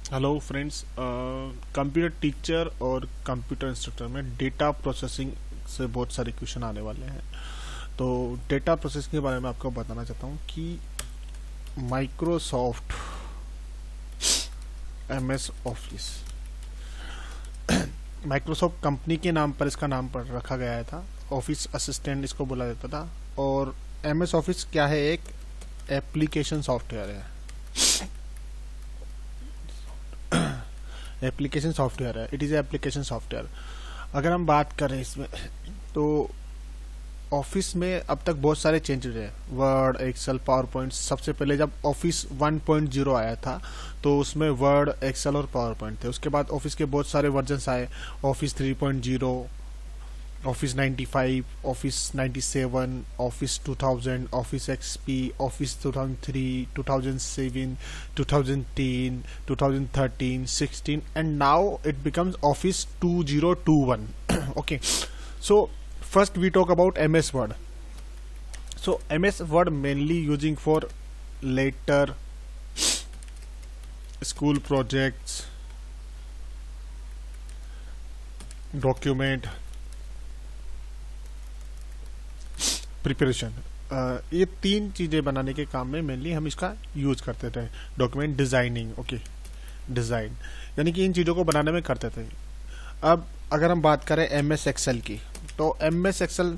Hello friends, computer teacher और computer instructor में data processing से बहुत सारे क्वेश्चन आने वाले हैं। तो डेटा प्रोसेसिंग के बारे में आपको बताना चाहता हूँ कि Microsoft MS office Microsoft company के नाम पर इसका नाम पर रखा गया था। ऑफिस असिस्टेंट इसको बोला जाता था। और एमएस ऑफिस क्या है? एक एप्लीकेशन सॉफ्टवेयर है। एप्लीकेशन सॉफ्टवेयर है। It is application software. अगर हम बात करें इसमें, तो ऑफिस में अब तक बहुत सारे चेंजेस हैं। Word, Excel, PowerPoint. सबसे पहले जब ऑफिस 1.0 आया था तो उसमें वर्ड, एक्सेल और पावर पॉइंट थे। उसके बाद ऑफिस के बहुत सारे वर्जन्स आए। Office 3.0, Office 95, Office 97, Office 2000, Office XP, Office 2003, 2007, 2010, 2013, 16, and now it becomes Office 2021. Okay, so first we talk about MS Word. So MS Word mainly using for later school projects, document preparation. ये तीन चीज़ें बनाने के काम में mainly हम इसका use करते थे। डॉक्यूमेंट डिज़ाइनिंग, ओके, डिज़ाइन, यानी कि इन चीज़ों को बनाने में करते थे। अब अगर हम बात करें MS एक्सेल की, तो MS एक्सेल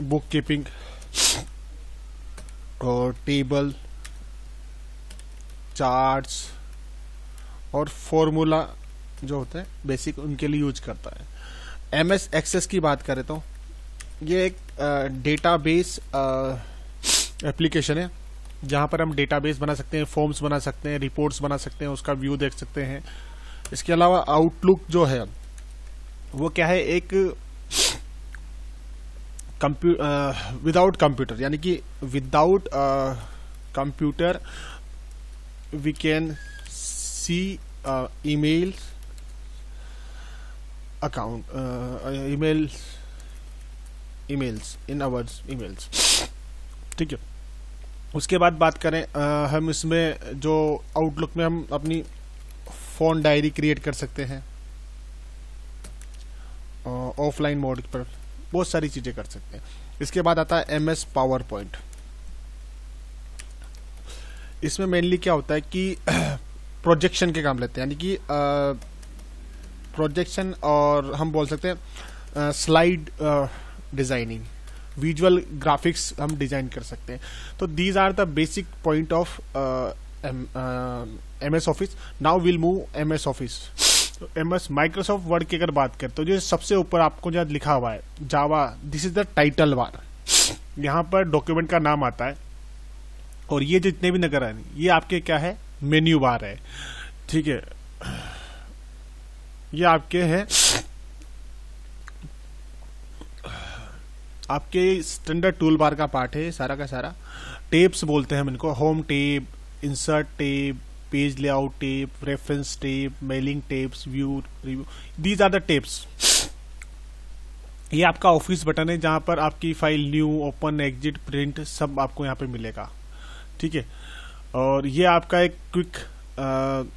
बुक कीपिंग और टेबल, चार्ट्स और फॉर्मूला जो होते हैं बेसिक, उनके लिए यूज करता है। MS एक्सेस की बात करें तो ये एक डेटाबेस एप्लीकेशन है जहाँ पर हम डेटाबेस बना सकते हैं, फॉर्म्स बना सकते हैं, रिपोर्ट्स बना सकते हैं, उसका व्यू देख सकते हैं। इसके अलावा आउटलुक जो है वो क्या है? एक विदाउट कंप्यूटर, यानी कि without computer we can see email account, emails in ours emails. ठीक है। उसके बाद बात करें, हम इसमें जो आउटलुक में हम अपनी फोन डायरी क्रिएट कर सकते हैं। ऑफलाइन मोड पर बहुत सारी चीजें कर सकते हैं। इसके बाद आता है MS पावर पॉइंट। इसमें मेनली क्या होता है कि प्रोजेक्शन के काम लेते हैं, यानी कि प्रोजेक्शन, और हम बोल सकते हैं स्लाइड डिजाइनिंग, विजुअल ग्राफिक्स हम डिजाइन कर सकते हैं। तो these are the basic point of MS Office. Now will move MS Office. MS Microsoft Word की अगर बात करें तो जो सबसे ऊपर आपको जो लिखा हुआ है Java, this is the title bar. यहाँ पर डॉक्यूमेंट का नाम आता है, और ये जितने भी नजर आ रहे हैं ये आपके क्या है? मेन्यू बार है। ठीक है, ये आपके हैं आपके स्टैंडर्ड टूल बार का पार्ट है सारा का सारा। टेप्स बोलते हैं हम इनको। Home tab, insert tab, page layout tab, reference tab, mailing tabs, view, review, these are the tabs. ये आपका ऑफिस बटन है जहां पर आपकी file new, open, exit, print सब आपको यहाँ पे मिलेगा। ठीक है। और ये आपका एक क्विक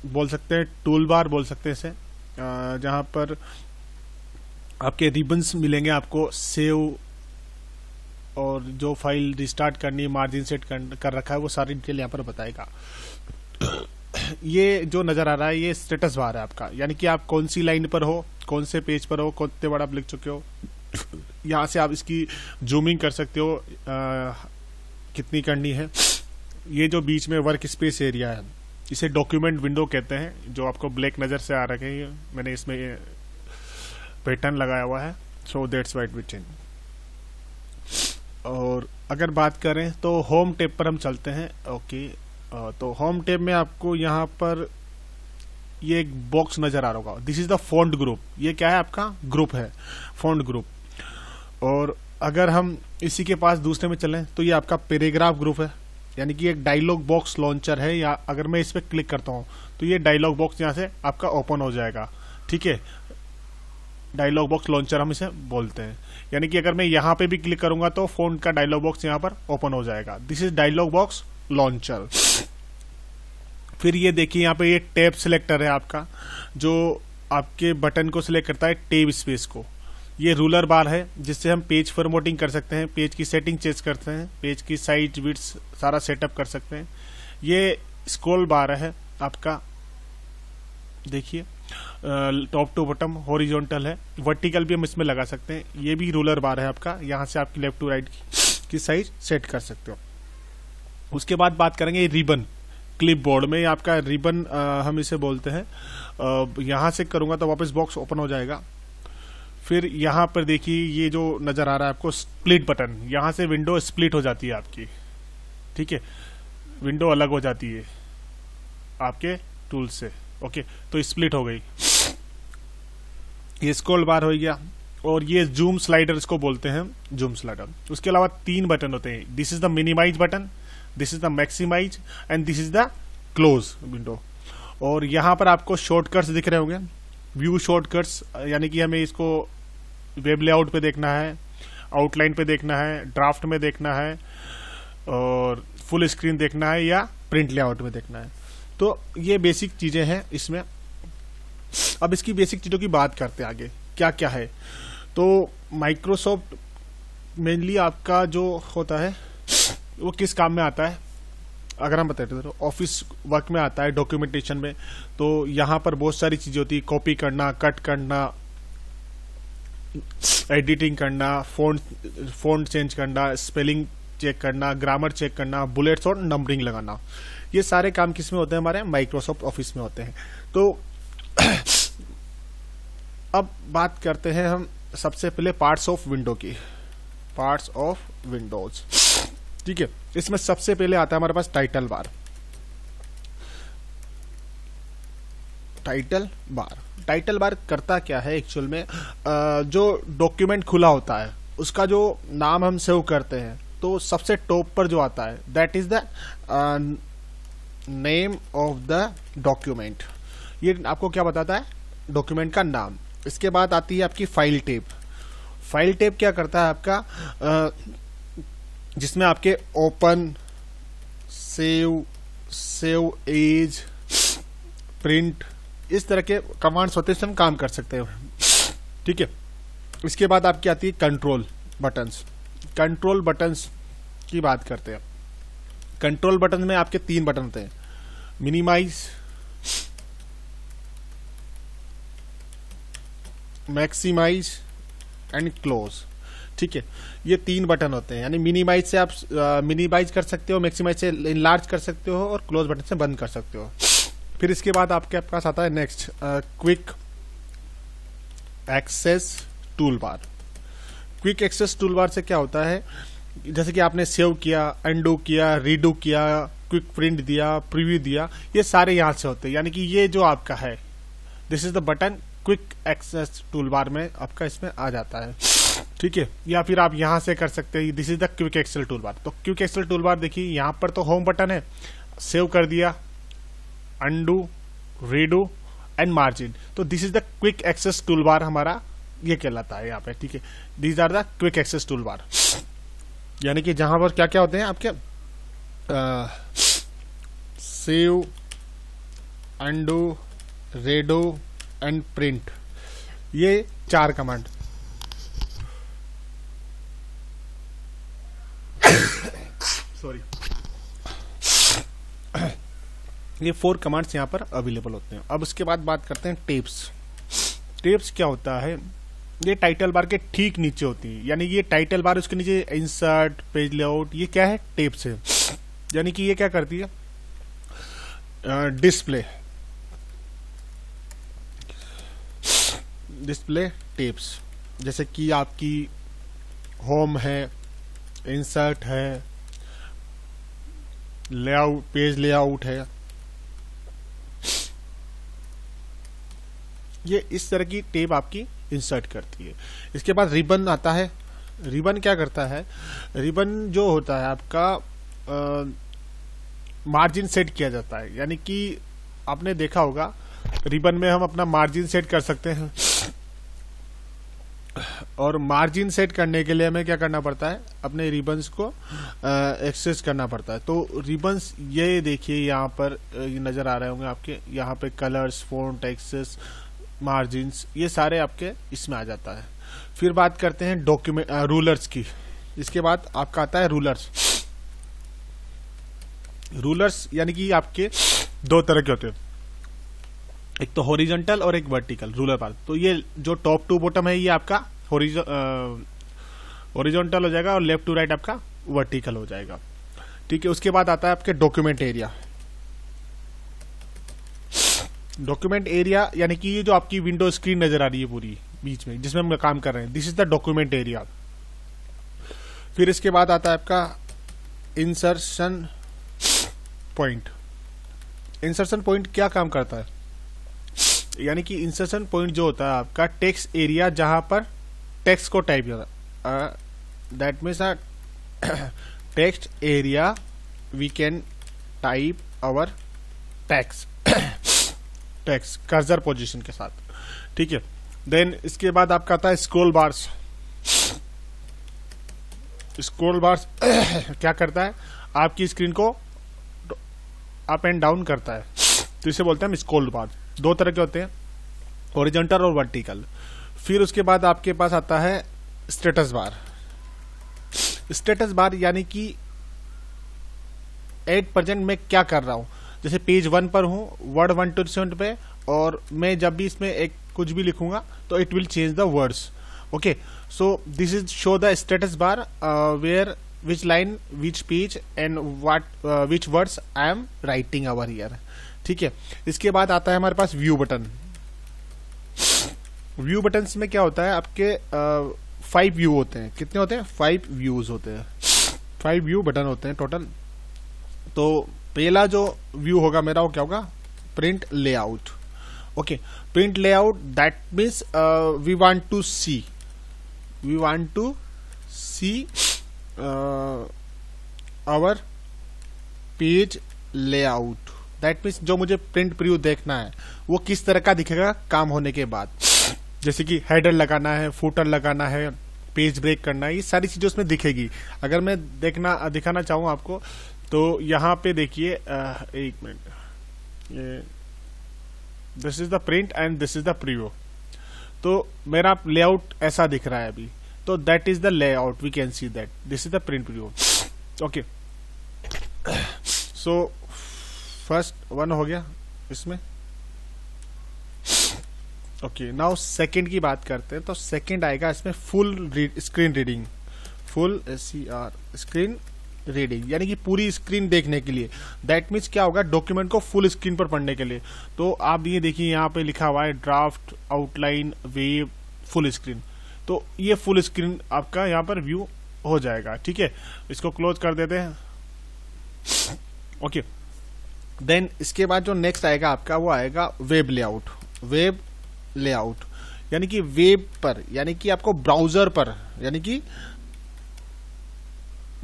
बोल सकते हैं, टूल बार बोल हैं इसे, जहां पर आपके रिबन्स मिलेंगे आपको, सेव, और जो फाइल रिस्टार्ट करनी है, मार्जिन सेट कर रखा है, वो सारी डिटेल यहाँ पर बताएगा। ये जो नजर आ रहा है ये स्टेटस बार है आपका, यानी कि आप कौन सी लाइन पर हो, कौन से पेज पर हो, कितने बार आप लिख चुके हो। यहाँ से आप इसकी जूमिंग कर सकते हो, कितनी करनी है। ये जो बीच में वर्क स्पेस एरिया है इसे डॉक्यूमेंट विंडो कहते हैं, जो आपको ब्लैक नजर से आ रखे हैं। मैंने इसमें पैटर्न लगाया हुआ है, so that's why it change. और अगर बात करें तो होम टैब पर हम चलते हैं। ओके, तो होम टैब में आपको यहाँ पर ये एक बॉक्स नजर आ रहा होगा, this is the font group. ये क्या है? आपका ग्रुप है, फॉन्ट ग्रुप। और अगर हम इसी के पास दूसरे में चलें तो ये आपका पैराग्राफ ग्रुप है, यानी कि एक डायलॉग बॉक्स लॉन्चर है। या अगर मैं इस पर क्लिक करता हूँ तो ये डायलॉग बॉक्स यहाँ से आपका ओपन हो जाएगा। ठीक है, डायलॉग बॉक्स लॉन्चर हम इसे बोलते हैं। यानी कि अगर मैं यहाँ पे भी क्लिक करूंगा तो फोन का डायलॉग बॉक्स यहाँ पर ओपन हो जाएगा। This is dialog box launcher. फिर ये देखिए यहाँ पे ये टैब सिलेक्टर है आपका, जो आपके बटन को सिलेक्ट करता है टैब स्पेस को। ये रूलर बार है जिससे हम पेज फॉर्मेटिंग कर सकते हैं, पेज की सेटिंग चेंज करते हैं, पेज की साइज विड्थ सारा सेटअप कर सकते हैं। ये स्क्रॉल बार है आपका, देखिए टॉप टू बॉटम हॉरिजॉन्टल है, वर्टिकल भी हम इसमें लगा सकते हैं। ये भी रूलर बार है आपका, यहाँ से आपकी लेफ्ट टू राइट की साइज सेट कर सकते हो। उसके बाद बात करेंगे रिबन, क्लिप बोर्ड में आपका रिबन हम इसे बोलते हैं। यहाँ से करूंगा तो वापस बॉक्स ओपन हो जाएगा। फिर यहाँ पर देखिए ये जो नजर आ रहा है आपको स्प्लिट बटन, यहाँ से विंडो स्प्लिट हो जाती है आपकी, ठीक है, विंडो अलग हो जाती है आपके टूल से। ओके, तो स्प्लिट हो गई। ये स्क्रॉल बार हो गया। और ये जूम स्लाइडर इसको बोलते हैं, जूम स्लाइडर। उसके अलावा 3 बटन होते हैं, this is the minimise button, this is the maximise and this is the close window. और यहाँ पर आपको शॉर्टकट्स दिख रहे होंगे, व्यू शॉर्टकट्स, यानी कि हमें इसको वेब लेआउट पे देखना है, आउटलाइन पे देखना है, ड्राफ्ट में देखना है, और फुल स्क्रीन देखना है, या प्रिंट लेआउट में देखना है। तो ये बेसिक चीजें हैं इसमें। अब इसकी बेसिक चीजों की बात करते हैं आगे क्या क्या है। तो माइक्रोसॉफ्ट मेनली आपका जो होता है वो किस काम में आता है, अगर हम बताते हैं तो ऑफिस वर्क में आता है, डॉक्यूमेंटेशन में। तो यहाँ पर बहुत सारी चीजें होती है, कॉपी करना, कट करना, एडिटिंग करना, फॉन्ट चेंज करना, स्पेलिंग चेक करना, ग्रामर चेक करना, बुलेट्स और नंबरिंग लगाना। ये सारे काम किस में होते हैं, हमारे माइक्रोसॉफ्ट ऑफिस में होते हैं। तो अब बात करते हैं हम सबसे पहले पार्ट्स ऑफ विंडो की, पार्ट्स ऑफ विंडोज, ठीक है। इसमें सबसे पहले आता है हमारे पास title bar. Title bar, title bar करता क्या है एक्चुअल में, जो डॉक्यूमेंट खुला होता है उसका जो नाम हम सेव करते हैं, तो सबसे टॉप पर जो आता है that is the name of the document. ये आपको क्या बताता है, डॉक्यूमेंट का नाम। इसके बाद आती है आपकी फाइल टेब। फाइल टेब क्या करता है आपका, जिसमें आपके ओपन, सेव एज, प्रिंट, इस तरह के कमांड्स होते हैं, हम काम कर सकते हैं, ठीक है। इसके बाद आपकी आती है कंट्रोल बटन्स। कंट्रोल बटन्स की बात करते हैं। कंट्रोल बटन में आपके 3 बटन होते हैं, मिनिमाइज, मैक्सिमाइज एंड क्लोज, ठीक है। ये 3 बटन होते हैं, यानी मिनिमाइज से आप मिनिमाइज कर सकते हो, मैक्सिमाइज से इनलार्ज कर सकते हो, और क्लोज बटन से बंद कर सकते हो। फिर इसके बाद आपके पास आता है next quick access toolbar. Quick access toolbar से क्या होता है, जैसे कि आपने सेव किया, अनडू किया, रीडू किया, क्विक प्रिंट दिया, प्रीव्यू दिया, ये सारे यहां से होते हैं। यानी कि ये जो आपका है, this is the button quick access toolbar में आपका इसमें आ जाता है, ठीक है। या फिर आप यहां से कर सकते हैं, this is the quick Excel toolbar. तो क्विक एक्सेल टूल बार देखिए, यहां पर तो होम बटन है, सेव कर दिया, अनडू, रीडू एंड मार्जिन। तो this is the quick access toolbar, हमारा ये कहलाता है यहाँ पे, ठीक है। These are the quick access toolbar, यानी कि जहां पर क्या क्या होते हैं आपके, save, undo, redo and print, ये 4 कमांड। सॉरी, ये 4 कमांड्स यहाँ पर अवेलेबल होते हैं। अब उसके बाद बात करते हैं टेप्स। टेप्स क्या होता है, ये टाइटल बार के ठीक नीचे होती है, यानी ये टाइटल बार, उसके नीचे इंसर्ट, पेज लेआउट, ये क्या है, टेप्स है। यानी कि ये क्या करती है, डिस्प्ले टेप्स। जैसे कि आपकी होम है, इंसर्ट है, लेआउट, पेज लेआउट है, ये इस तरह की टेप आपकी इंसर्ट करती है। इसके बाद रिबन आता है। रिबन क्या करता है, रिबन जो होता है आपका मार्जिन सेट किया जाता है, यानी कि आपने देखा होगा रिबन में हम अपना मार्जिन सेट कर सकते हैं। और मार्जिन सेट करने के लिए हमें क्या करना पड़ता है, अपने रिबन्स को एक्सेस करना पड़ता है। तो रिबन्स ये देखिए यहाँ पर ये नज़र आ रहे होंगे आपके, यहाँ पे कलर्स, फॉन्ट, एक्सेस, मार्जिन्स, ये सारे आपके इसमें आ जाता है। फिर बात करते हैं डॉक्यूमेंट रूलर्स की। इसके बाद आपका आता है रूलर्स। रूलर्स यानी कि आपके दो तरह के होते हैं, एक तो हॉरिजॉन्टल और एक वर्टिकल रूलर पार्ट। तो ये जो टॉप टू बॉटम है ये आपका हॉरिजॉन्टल हो जाएगा और लेफ्ट टू राइट आपका वर्टिकल हो जाएगा। ठीक है, उसके बाद आता है आपके डॉक्यूमेंट एरिया। डॉक्यूमेंट एरिया यानी कि ये जो आपकी विंडो स्क्रीन नजर आ रही है पूरी बीच में जिसमें हम काम कर रहे हैं, this is the document area. फिर इसके बाद आता है आपका इंसर्शन पॉइंट। इंसर्शन पॉइंट क्या काम करता है, यानी कि इंसर्शन पॉइंट जो होता है आपका टेक्स्ट एरिया जहां पर टेक्स्ट को टाइप किया, that means text area we can type our text cursor position के साथ। ठीक है, देन इसके बाद आपका आता है स्क्रॉल बार्स। स्क्रॉल बार्स क्या करता है, आपकी स्क्रीन को अप एंड डाउन करता है, तो इसे बोलते हैं हम स्क्रॉल बार। दो तरह के होते हैं, हॉरिजॉन्टल और वर्टिकल। फिर उसके बाद आपके पास आता है स्टेटस बार। स्टेटस बार यानी कि एट प्रेजेंट में क्या कर रहा हूं, जैसे पेज 1 पर हूं, वर्ड 127 पे, और मैं जब भी इसमें एक कुछ भी लिखूंगा तो it will change the words. Okay, so this is show the status bar where which line, which page and which words I am writing over here। ठीक है, इसके बाद आता है हमारे पास व्यू बटन। व्यू बटन्स में क्या होता है, आपके 5 व्यू होते हैं। कितने होते हैं, 5 व्यूज होते हैं। 5 व्यू बटन होते हैं टोटल। तो पहला जो व्यू होगा मेरा वो क्या होगा, print layout. Okay, print layout that means we want to see our page layout. That means जो मुझे प्रिंट प्रीव्यू देखना है वो किस तरह का दिखेगा काम होने के बाद, जैसे कि हेडर लगाना है, फुटर लगाना है, पेज ब्रेक करना है, ये सारी चीजें उसमें दिखेगी। अगर मैं दिखाना चाहूँ आपको तो यहाँ पे देखिए, एक minute, this is the print and this is the preview. तो मेरा लेआउट ऐसा दिख रहा है अभी, तो that is the layout, we can see that this is the print preview. Okay, so first 1 हो गया इसमें। ओके, नाउ सेकंड की बात करते हैं। तो सेकंड आएगा इसमें full screen reading. Full screen reading यानी कि पूरी स्क्रीन देखने के लिए। दैट मीन्स क्या होगा, डॉक्यूमेंट को फुल स्क्रीन पर पढ़ने के लिए। तो आप ये देखिए यहाँ पे लिखा हुआ है draft, outline, wave, full screen. तो ये फुल स्क्रीन आपका यहाँ पर व्यू हो जाएगा। ठीक है, इसको क्लोज कर देते हैं। ओके, देन इसके बाद जो नेक्स्ट आएगा आपका वो आएगा वेब लेआउट। वेब लेआउट यानी कि वेब पर, यानी कि आपको ब्राउजर पर, यानी कि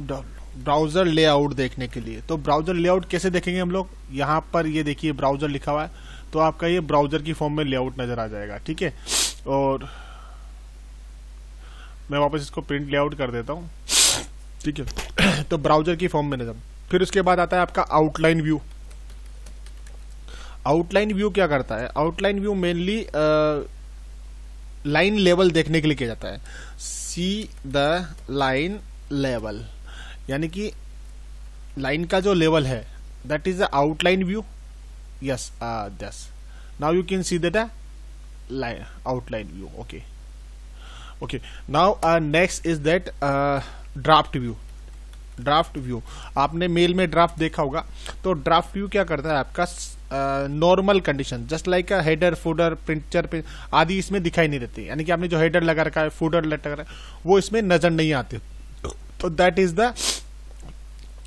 ब्राउजर लेआउट देखने के लिए। तो ब्राउजर लेआउट कैसे देखेंगे हम लोग, यहाँ पर ये देखिए ब्राउजर लिखा हुआ है, तो आपका ये ब्राउजर की फॉर्म में लेआउट नजर आ जाएगा। ठीक है, और मैं वापस इसको प्रिंट लेआउट कर देता हूँ। ठीक है, तो ब्राउजर की फॉर्म में नजर। फिर उसके बाद आता है आपका आउटलाइन व्यू। आउटलाइन व्यू क्या करता है, outline view mainly line level देखने के लिए किया जाता है। सी द लाइन लेवल, यानी कि लाइन का जो लेवल है, that is the outline view. Yes, now you can see that outline view. Okay, now next is that draft view. Draft view आपने मेल में ड्राफ्ट देखा होगा। तो ड्राफ्ट व्यू क्या करता है, आपका normal condition just like header, footer, picture पे आदि इसमें दिखाई नहीं देती। यानी कि आपने जो हेडर लगा रखा है, फुटर लगा रखा है, वो इसमें नजर नहीं आते। तो that is the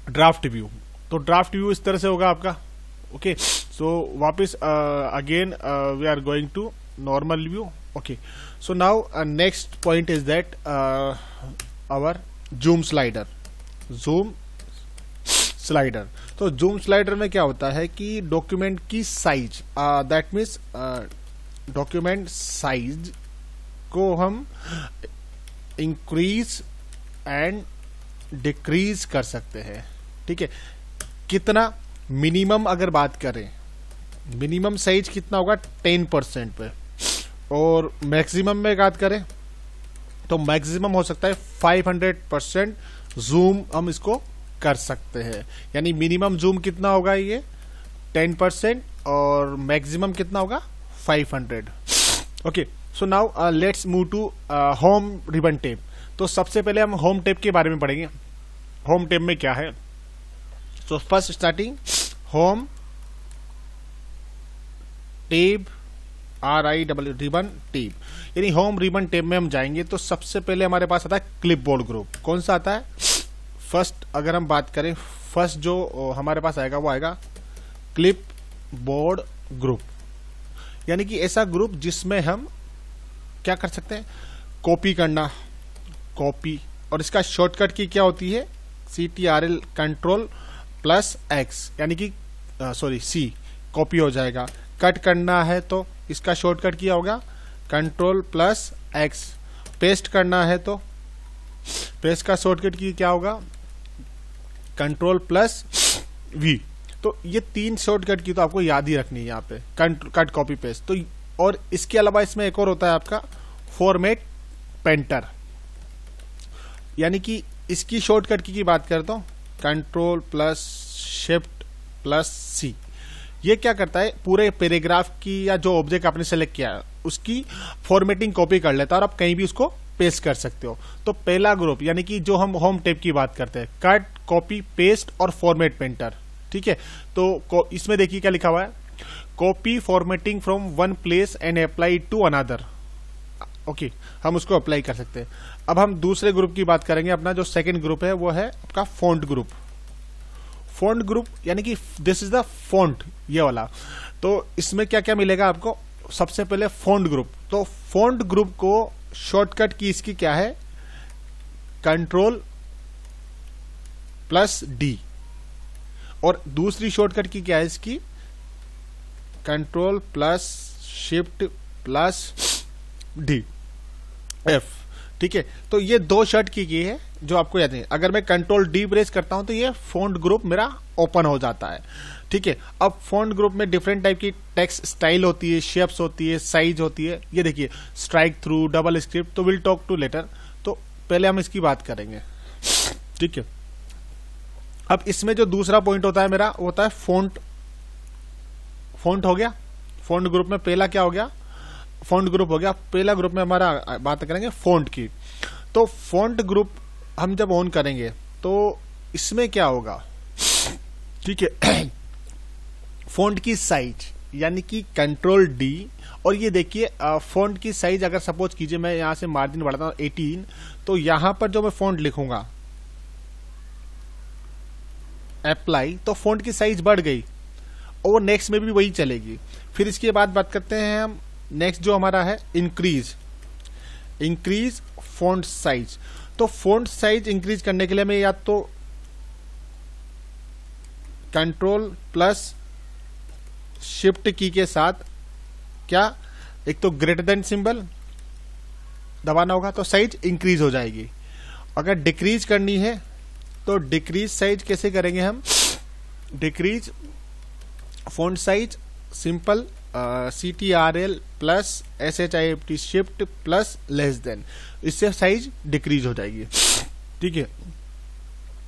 draft view. तो ड्राफ्ट व्यू इस तरह से होगा आपका। ओके, सो वापस again we are going to normal view. Okay, so now next point is that our zoom slider। तो जूम स्लाइडर में क्या होता है कि डॉक्यूमेंट की size, that means document size इसको हम इंक्रीज एंड डिक्रीज कर सकते हैं। ठीक है, कितना मिनिमम अगर बात करें, मिनिमम साइज कितना होगा 10% पे, और मैक्सिमम में बात करें तो मैक्सिमम हो सकता है 500% जूम हम इसको कर सकते हैं। यानी मिनिमम जूम कितना होगा ये 10% और मैक्सिमम कितना होगा 500। Okay, so now let's move to home ribbon tab. तो सबसे पहले हम होम टेप के बारे में पढ़ेंगे। होम टेप में क्या है? So first starting home tape, RIW ribbon tape, यानी होम रिबन टेप में हम जाएंगे तो सबसे पहले हमारे पास आता है क्लिपबोर्ड ग्रुप। कौन सा आता है? फर्स्ट अगर हम बात करें, फर्स्ट जो हमारे पास आएगा वो आएगा क्लिपबोर्ड ग्रुप, यानी कि ऐसा ग्रुप जिसमें हम क्या कर सकते हैं, कॉपी करना, कॉपी, और इसका शॉर्टकट की क्या होती है CTRL कंट्रोल प्लस X, यानी कि सॉरी C, कॉपी हो जाएगा। कट करना है तो इसका शॉर्टकट क्या होगा कंट्रोल प्लस X। पेस्ट करना है तो पेस्ट का शॉर्टकट की क्या होगा कंट्रोल प्लस V। तो ये 3 शॉर्टकट की तो आपको याद ही रखनी है यहाँ पे, कट कॉपी पेस्ट। तो और इसके अलावा इसमें एक और होता है आपका फॉर्मेट पेंटर, यानी कि इसकी शॉर्टकट की बात करता हूँ control plus shift plus C। ये क्या करता है, पूरे पैराग्राफ की या जो ऑब्जेक्ट आपने सेलेक्ट किया है उसकी फॉर्मेटिंग कॉपी कर लेता है और आप कहीं भी उसको पेस्ट कर सकते हो। तो पहला ग्रुप यानी कि जो हम होम टेप की बात करते हैं, कट, कॉपी, पेस्ट और फॉर्मेट पेंटर। ठीक है, तो इसमें देखिए क्या लिखा हुआ है, copy formatting from one place and apply to another. Okay, हम उसको अप्लाई कर सकते हैं। अब हम दूसरे ग्रुप की बात करेंगे। अपना जो सेकंड ग्रुप है वो है आपका फॉन्ट ग्रुप। फॉन्ट ग्रुप यानी कि दिस इज द फॉन्ट, ये वाला। तो इसमें क्या क्या मिलेगा आपको, सबसे पहले फॉन्ट ग्रुप। तो फॉन्ट ग्रुप को शॉर्टकट की इसकी क्या है कंट्रोल प्लस D, और दूसरी शॉर्टकट की क्या है इसकी control plus shift plus D F। ठीक है, तो ये 2 शर्ट की है जो आपको याद है। अगर मैं कंट्रोल D प्रेस करता हूं तो ये फॉन्ट ग्रुप मेरा ओपन हो जाता है। ठीक है, अब फॉन्ट ग्रुप में डिफरेंट टाइप की टेक्स्ट स्टाइल होती है, शेप्स होती है, साइज होती है। ये देखिए स्ट्राइक थ्रू, डबल स्क्रिप्ट, तो विल टॉक टू लेटर। तो पहले हम इसकी बात करेंगे। ठीक है, अब इसमें जो दूसरा पॉइंट होता है मेरा वो होता है फॉन्ट। फॉन्ट हो गया, फॉन्ट ग्रुप में पहला क्या हो गया, फॉन्ट ग्रुप हो गया। पहला ग्रुप में हमारा बात करेंगे फॉन्ट की। तो फॉन्ट ग्रुप हम जब ऑन करेंगे तो इसमें क्या होगा, ठीक है, फॉन्ट की साइज यानी कि कंट्रोल D, और ये देखिए फॉन्ट की साइज अगर सपोज कीजिए मैं यहां से मार्जिन बढ़ाता हूं 18, तो यहां पर जो मैं फॉन्ट लिखूंगा अप्लाई, तो फॉन्ट की साइज बढ़ गई और नेक्स्ट में भी वही चलेगी। फिर इसके बाद बात करते हैं हम नेक्स्ट जो हमारा है इंक्रीज फॉन्ट साइज। तो फॉन्ट साइज इंक्रीज करने के लिए मैं या तो कंट्रोल प्लस शिफ्ट की के साथ क्या, एक तो ग्रेटर देन सिंबल दबाना होगा तो साइज इंक्रीज हो जाएगी। अगर डिक्रीज करनी है तो डिक्रीज साइज कैसे करेंगे हम, decrease font size simple CTRL plus SHIFT shift plus less than, इससे साइज डिक्रीज हो जाएगी। ठीक है,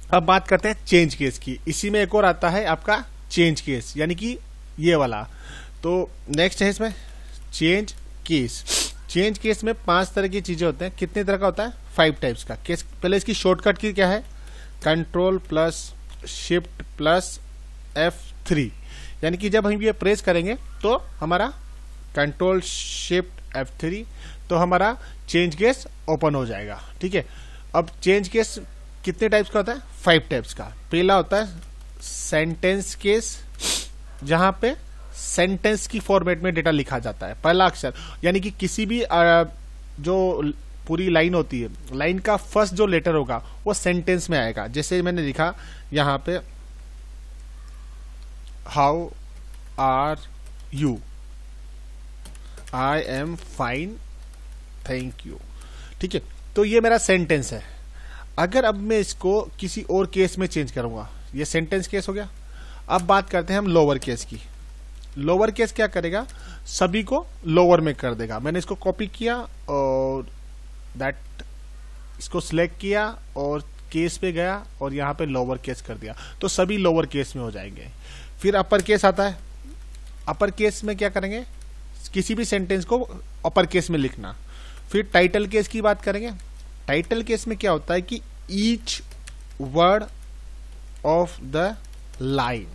अब बात करते हैं चेंज केस की। इसी में एक और आता है आपका चेंज केस, यानी कि ये वाला। तो नेक्स्ट है इसमें चेंज केस। चेंज केस में 5 तरह की चीजें होते हैं। कितने तरह का होता है, 5 टाइप्स का केस। पहले इसकी शॉर्टकट की क्या है control plus shift plus F3, यानी कि जब हम ये प्रेस करेंगे तो हमारा कंट्रोल शिफ्ट F3 तो हमारा चेंज केस ओपन हो जाएगा। ठीक है, अब चेंज केस कितने टाइप्स का होता है, 5 टाइप्स का। पहला होता है सेंटेंस केस, जहां पे सेंटेंस की फॉर्मेट में डेटा लिखा जाता है, पहला अक्षर, यानी कि किसी भी जो पूरी लाइन होती है, लाइन का फर्स्ट जो लेटर होगा वो सेंटेंस में आएगा। जैसे मैंने लिखा यहां पे how are you, I am fine, thank you. ठीक है, तो ये मेरा सेंटेंस है। अगर अब मैं इसको किसी और केस में चेंज करूंगा, ये सेंटेंस केस हो गया। अब बात करते हैं हम लोअर केस की। लोअर केस क्या करेगा, सभी को लोअर में कर देगा। मैंने इसको कॉपी किया और दैट इसको सिलेक्ट किया और केस पे गया और यहाँ पे लोअर केस कर दिया, तो सभी लोअर केस में हो जाएंगे। फिर अपर केस आता है। अपर केस में क्या करेंगे, किसी भी सेंटेंस को अपर केस में लिखना। फिर टाइटल केस की बात करेंगे। टाइटल केस में क्या होता है कि each word of the line,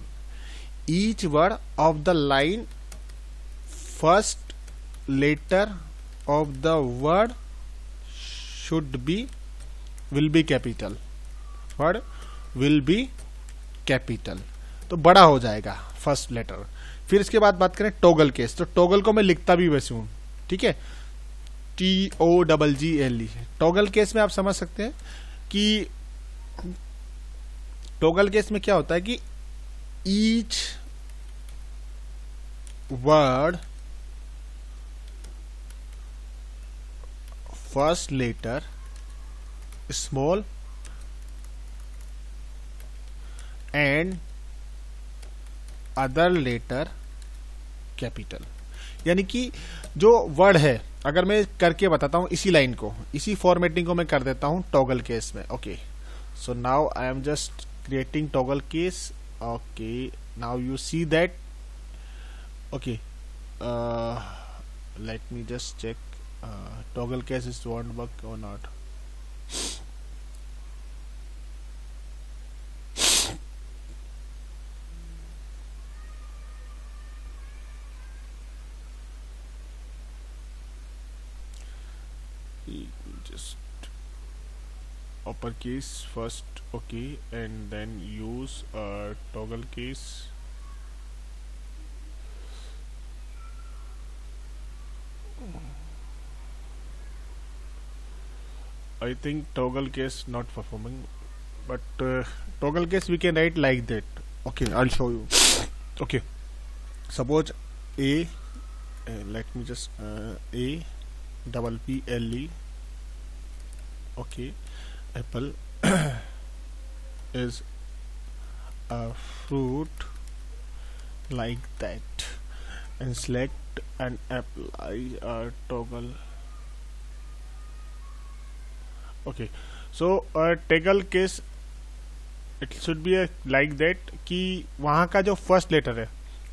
each word of the line, first letter of the word should be, will be capital, word will be capital, तो बड़ा हो जाएगा फर्स्ट लेटर। फिर इसके बाद बात करें टॉगल केस, तो टॉगल को मैं लिखता भी वैसे हूं, ठीक है, TOGGLE। टॉगल केस में आप समझ सकते हैं कि टॉगल केस में क्या होता है कि each word first letter small and other letter capital. यानी कि जो वर्ड है, अगर मैं करके बताता हूं इसी लाइन को, इसी फॉर्मेटिंग को मैं कर देता हूं टॉगल केस में। Okay, so now I am just creating toggle case. Okay, now you see that. Okay, let me just check toggle cases won't work or not. Just uppercase first, okay, and then use toggle case. I think toggle case not performing, but toggle case we can write like that. Okay, I'll show you. Okay, suppose A, let me just A double P L E. Okay, apple is a fruit like that, and select and apply a toggle. Okay, so toggle case it should be like that कि वहाँ का जो first letter है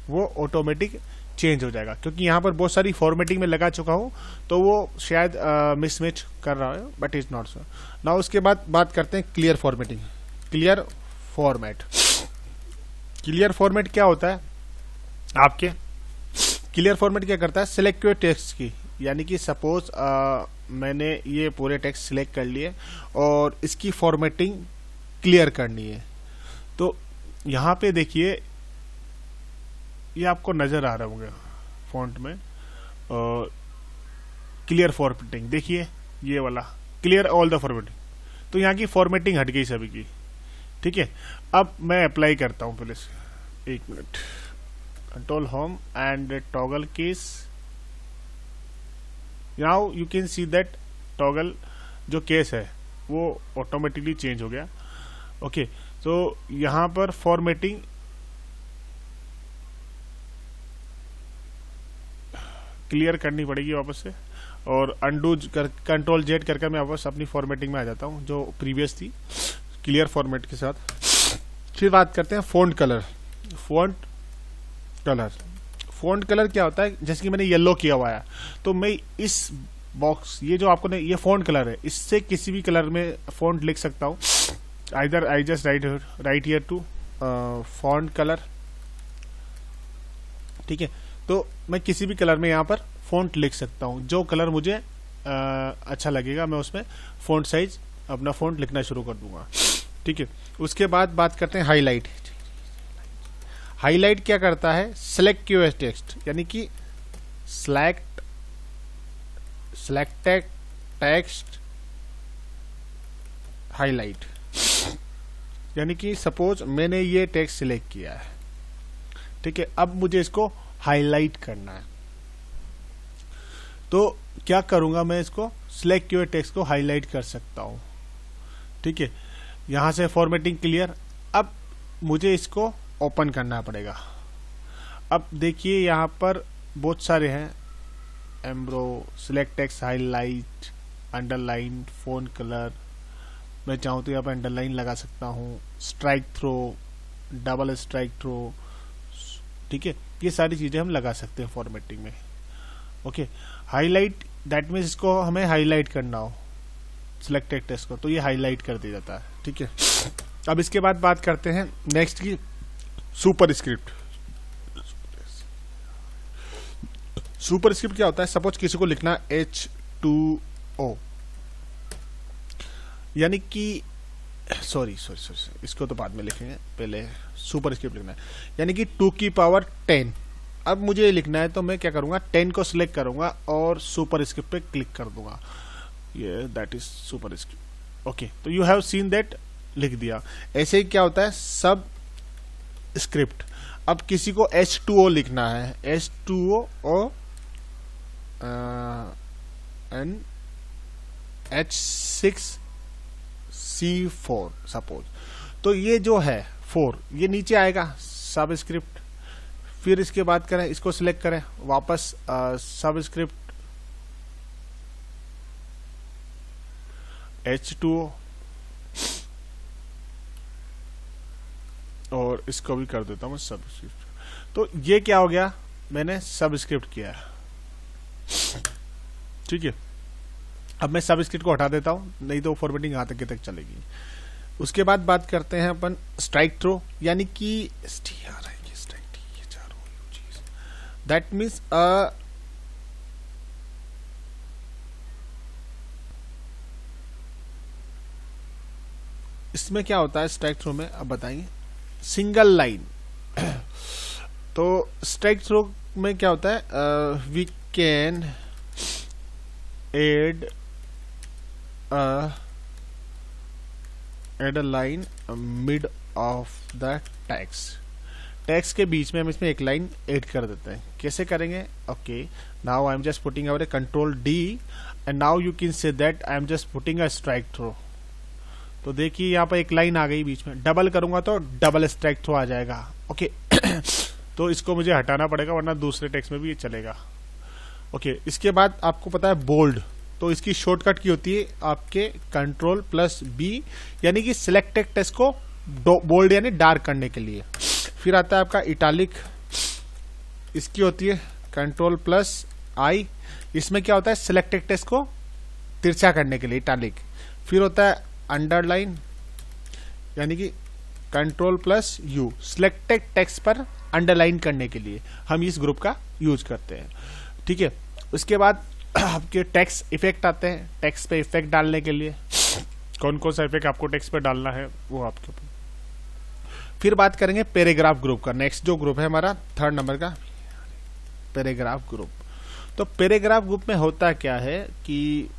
वो automatic change हो जाएगा, क्योंकि यहाँ पर बहुत सारी फॉर्मेटिंग में लगा चुका हूँ तो वो शायद मिसमैच कर रहा है, but is not so. Now उसके बाद बात करते हैं clear formatting. Clear format, clear format क्या होता है आपके, क्लियर फॉर्मेट क्या करता है, सिलेक्ट योर टेक्स्ट की, यानी कि सपोज मैंने ये पूरे टेक्स्ट सिलेक्ट कर लिए और इसकी फॉर्मेटिंग क्लियर करनी है। तो यहाँ पे देखिए ये आपको नजर आ रहा होगा फॉन्ट में, क्लियर फॉर्मेटिंग, देखिए ये वाला क्लियर ऑल द फॉर्मेटिंग। तो यहाँ की फॉर्मेटिंग हट गई सभी की, ठीक है। अब मैं अप्लाई करता हूँ, पहले एक minute, control home and toggle case. Now you can see that toggle जो केस है वो ऑटोमेटिकली चेंज हो गया। ओके, तो यहां पर फॉर्मेटिंग क्लियर करनी पड़ेगी वापस से, और अंडू कर कंट्रोल जेड करके मैं वापस अपनी फॉर्मेटिंग में आ जाता हूं जो प्रीवियस थी क्लियर फॉर्मेट के साथ। फिर बात करते हैं font colour. Font colour, font colour क्या होता है, जैसे कि मैंने येलो किया हुआ है तो मैं इस बॉक्स, ये जो आपको ये फॉन्ट कलर है, इससे किसी भी कलर में फॉन्ट लिख सकता हूँ। Either I just write here to font colour, ठीक है। तो मैं किसी भी कलर में यहाँ पर फॉन्ट लिख सकता हूँ, जो कलर मुझे अच्छा लगेगा मैं उसमें फॉन्ट साइज अपना फॉन्ट लिखना शुरू कर दूंगा, ठीक है। उसके बाद बात करते हैं हाईलाइट। हाईलाइट क्या करता है, सेलेक्ट योर टेक्स्ट, यानी कि सेलेक्टेड टेक्स्ट हाईलाइट, यानी कि सपोज मैंने ये टेक्स्ट सिलेक्ट किया है, ठीक है, अब मुझे इसको हाईलाइट करना है। तो क्या करूंगा, मैं इसको सिलेक्ट किए हुए टेक्स्ट को हाईलाइट कर सकता हूं। ठीक है, यहां से फॉर्मेटिंग क्लियर। अब मुझे इसको ओपन करना पड़ेगा। अब देखिए यहाँ पर बहुत सारे हैं, एम्ब्रो, select text, highlight, underline, font colour. मैं चाहूँ तो यहाँ पर अंडरलाइन लगा सकता हूँ, strikethrough, double strikethrough. ठीक है, ये सारी चीजें हम लगा सकते हैं फॉर्मेटिंग में। ओके, हाईलाइट दैट मीन्स इसको हमें हाईलाइट करना हो सिलेक्टेड टेक्स्ट को, तो ये हाईलाइट कर दिया जाता है। ठीक है, अब इसके बाद बात करते हैं नेक्स्ट की, सुपर स्क्रिप्ट। सुपर स्क्रिप्ट क्या होता है? सपोज किसी को लिखना H2O, यानी कि सॉरी, इसको तो बाद में लिखेंगे, पहले सुपर स्क्रिप्ट लिखना है। यानी कि 2 की पावर 10। अब मुझे लिखना है तो मैं क्या करूंगा, 10 को सिलेक्ट करूंगा और सुपर स्क्रिप्ट पे क्लिक कर दूंगा। ये that is super script. Okay, तो यू हैव सीन दैट, लिख दिया। ऐसे ही क्या होता है सब स्क्रिप्ट। अब किसी को H2O लिखना है, H2O एंड H6C4 सपोज, तो ये जो है 4 ये नीचे आएगा सब स्क्रिप्ट। फिर इसके बाद करें, इसको सिलेक्ट करें, वापस सब स्क्रिप्ट H2O, और इसको भी कर देता हूं सब स्क्रिप्ट। तो ये क्या हो गया, मैंने सब स्क्रिप्ट किया है। ठीक है, अब मैं सब स्क्रिप्ट को हटा देता हूं, नहीं तो फॉर्मेटिंग यहां तक चलेगी। उसके बाद बात करते हैं अपन स्ट्राइक थ्रो, यानी कि दैट मीन्स इसमें क्या होता है स्ट्राइक थ्रो में, अब बताएंगे। सिंगल लाइन तो स्ट्राइक थ्रो में क्या होता है, we can add a line mid of the text के बीच में हम इसमें एक लाइन ऐड कर देते हैं। कैसे करेंगे? Okay, now I am just putting our control D and now you can say that I am just putting a strikethrough. तो देखिए यहाँ पर एक लाइन आ गई बीच में, डबल करूंगा तो डबल स्ट्राइक थ्रो आ जाएगा। ओके तो इसको मुझे हटाना पड़ेगा वरना दूसरे टेक्स्ट में भी ये चलेगा। ओके, इसके बाद आपको पता है बोल्ड, तो इसकी शॉर्टकट की होती है आपके कंट्रोल प्लस बी, यानी कि सिलेक्टेड टेक्स्ट को बोल्ड यानी डार्क करने के लिए। फिर आता है आपका इटालिक, इसकी होती है कंट्रोल प्लस आई, इसमें क्या होता है सिलेक्टेड टेक्स्ट को तिरछा करने के लिए इटालिक। फिर होता है अंडरलाइन, यानी कि control plus you, selected text पर अंडरलाइन करने के लिए हम इस ग्रुप का यूज करते हैं। ठीक है, उसके बाद आपके टेक्स्ट इफेक्ट आते हैं, टेक्स्ट पे इफेक्ट डालने के लिए कौन कौन सा इफेक्ट आपको टेक्स्ट पे डालना है वो आपके ऊपर। फिर बात करेंगे पैराग्राफ ग्रुप का, नेक्स्ट जो ग्रुप है हमारा 3rd नंबर का पैराग्राफ ग्रुप। तो पैराग्राफ ग्रुप में होता क्या है कि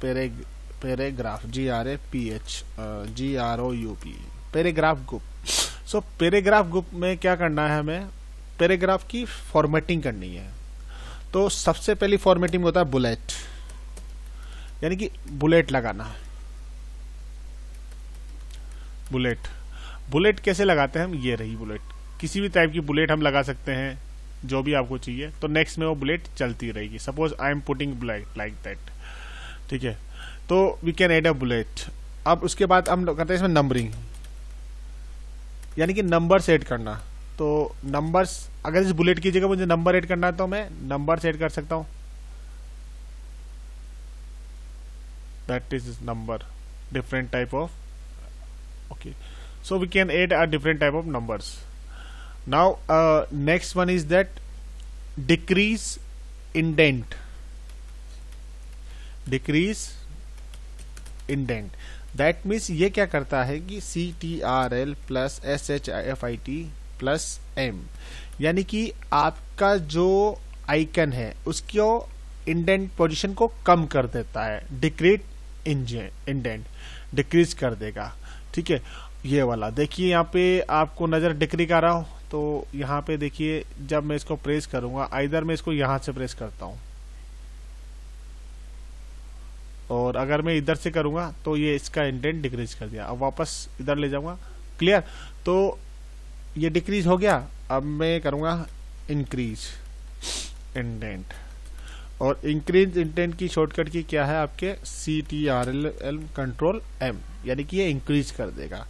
पैराग्राफ GRAPH पैराग्राफ ग्रुप। सो पैराग्राफ ग्रुप में क्या करना है, हमें पैराग्राफ की फॉर्मेटिंग करनी है। तो सबसे पहली फॉर्मेटिंग होता है बुलेट, यानी कि बुलेट लगाना है। बुलेट कैसे लगाते हैं हम, ये रही बुलेट, किसी भी टाइप की बुलेट हम लगा सकते हैं जो भी आपको चाहिए। तो नेक्स्ट में वो बुलेट चलती रहेगी। Suppose I am putting bullet like that. ठीक है, तो we can add a bullet. अब उसके बाद हम करते हैं इसमें नंबरिंग, यानी कि नंबर्स ऐड करना। तो नंबर्स, अगर इस बुलेट की जगह मुझे नंबर ऐड करना है तो मैं नंबर्स ऐड कर सकता हूं। That is number, different type of. Okay, so we can add a different type of numbers. Now next one is that decrease indent. That means ये क्या करता है कि CTRL plus SHIFT plus M, यानी कि आपका जो आइकन है उसको इंडेंट पोजीशन को कम कर देता है। डिक्रीज इंडेंट डिक्रीज कर देगा। ठीक है, ये वाला देखिए यहाँ पे आपको नजर डिक्री का रहा हो तो यहाँ पे देखिए जब मैं इसको प्रेस करूंगा, आइदर मैं इसको यहाँ से प्रेस करता हूँ, और अगर मैं इधर से करूंगा तो ये इसका इंडेंट डिक्रीज कर दिया। अब वापस इधर ले जाऊंगा, क्लियर। तो ये डिक्रीज हो गया। अब मैं करूंगा इंक्रीज इंडेंट, और इंक्रीज इंडेंट की शॉर्टकट की क्या है आपके CTRL कंट्रोल M, यानी कि ये इंक्रीज कर देगा।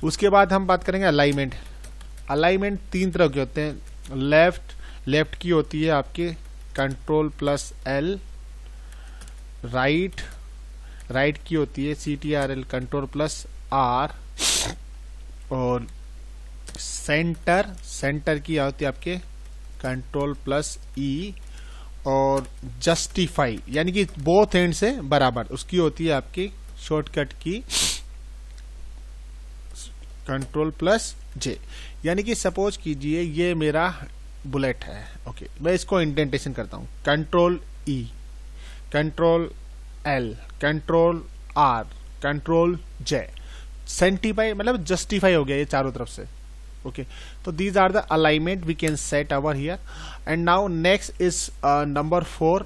उसके बाद हम बात करेंगे अलाइनमेंट। अलाइनमेंट 3 तरह के होते हैं। लेफ्ट की होती है आपके Ctrl+L, राइट की होती है CTRL Ctrl+R, और सेंटर की होती है आपके Ctrl+E, और जस्टिफाई यानी कि बोथ एंड से बराबर, उसकी होती है आपकी शॉर्टकट की Ctrl+J। यानी कि सपोज कीजिए ये मेरा बुलेट है, ओके, मैं इसको इंडेंटेशन करता हूं, Ctrl+E, Ctrl+L, Ctrl+R, Ctrl+J, sanctify मतलब जस्टिफाई हो गया ये चारों तरफ से, ओके। तो these are the alignment we can set over here. And now next is number 4,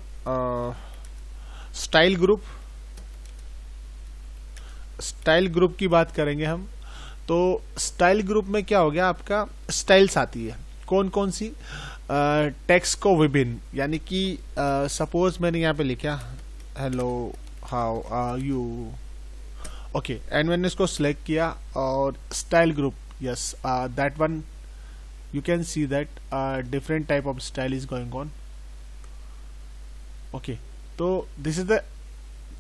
style group. Style group की बात करेंगे हम। तो स्टाइल ग्रुप में क्या हो गया, आपका स्टाइल्स आती है। कौन कौन सी? टेक्स्ट को विभिन्न, यानी कि सपोज मैंने यहाँ पे लिखा hello how are you, okay, and मैंने इसको सिलेक्ट किया और style group, yes, that one you can see that different type of style is going on, okay। तो this is the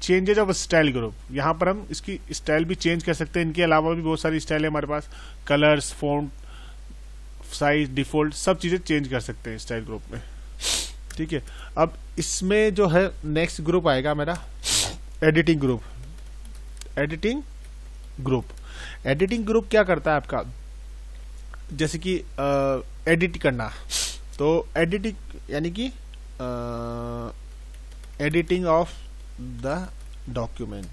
changes of style group। यहाँ पर हम इसकी style भी चेंज कर सकते हैं। इनके अलावा भी बहुत सारी स्टाइल है हमारे पास, कलर्स, फॉन्ट, साइज, डिफॉल्ट, सब चीजें चेंज कर सकते हैं स्टाइल ग्रुप में, ठीक है। अब इसमें जो है नेक्स्ट ग्रुप आएगा मेरा एडिटिंग ग्रुप। एडिटिंग ग्रुप क्या करता है आपका, जैसे कि एडिट करना, तो एडिटिंग यानी कि एडिटिंग ऑफ द डॉक्यूमेंट,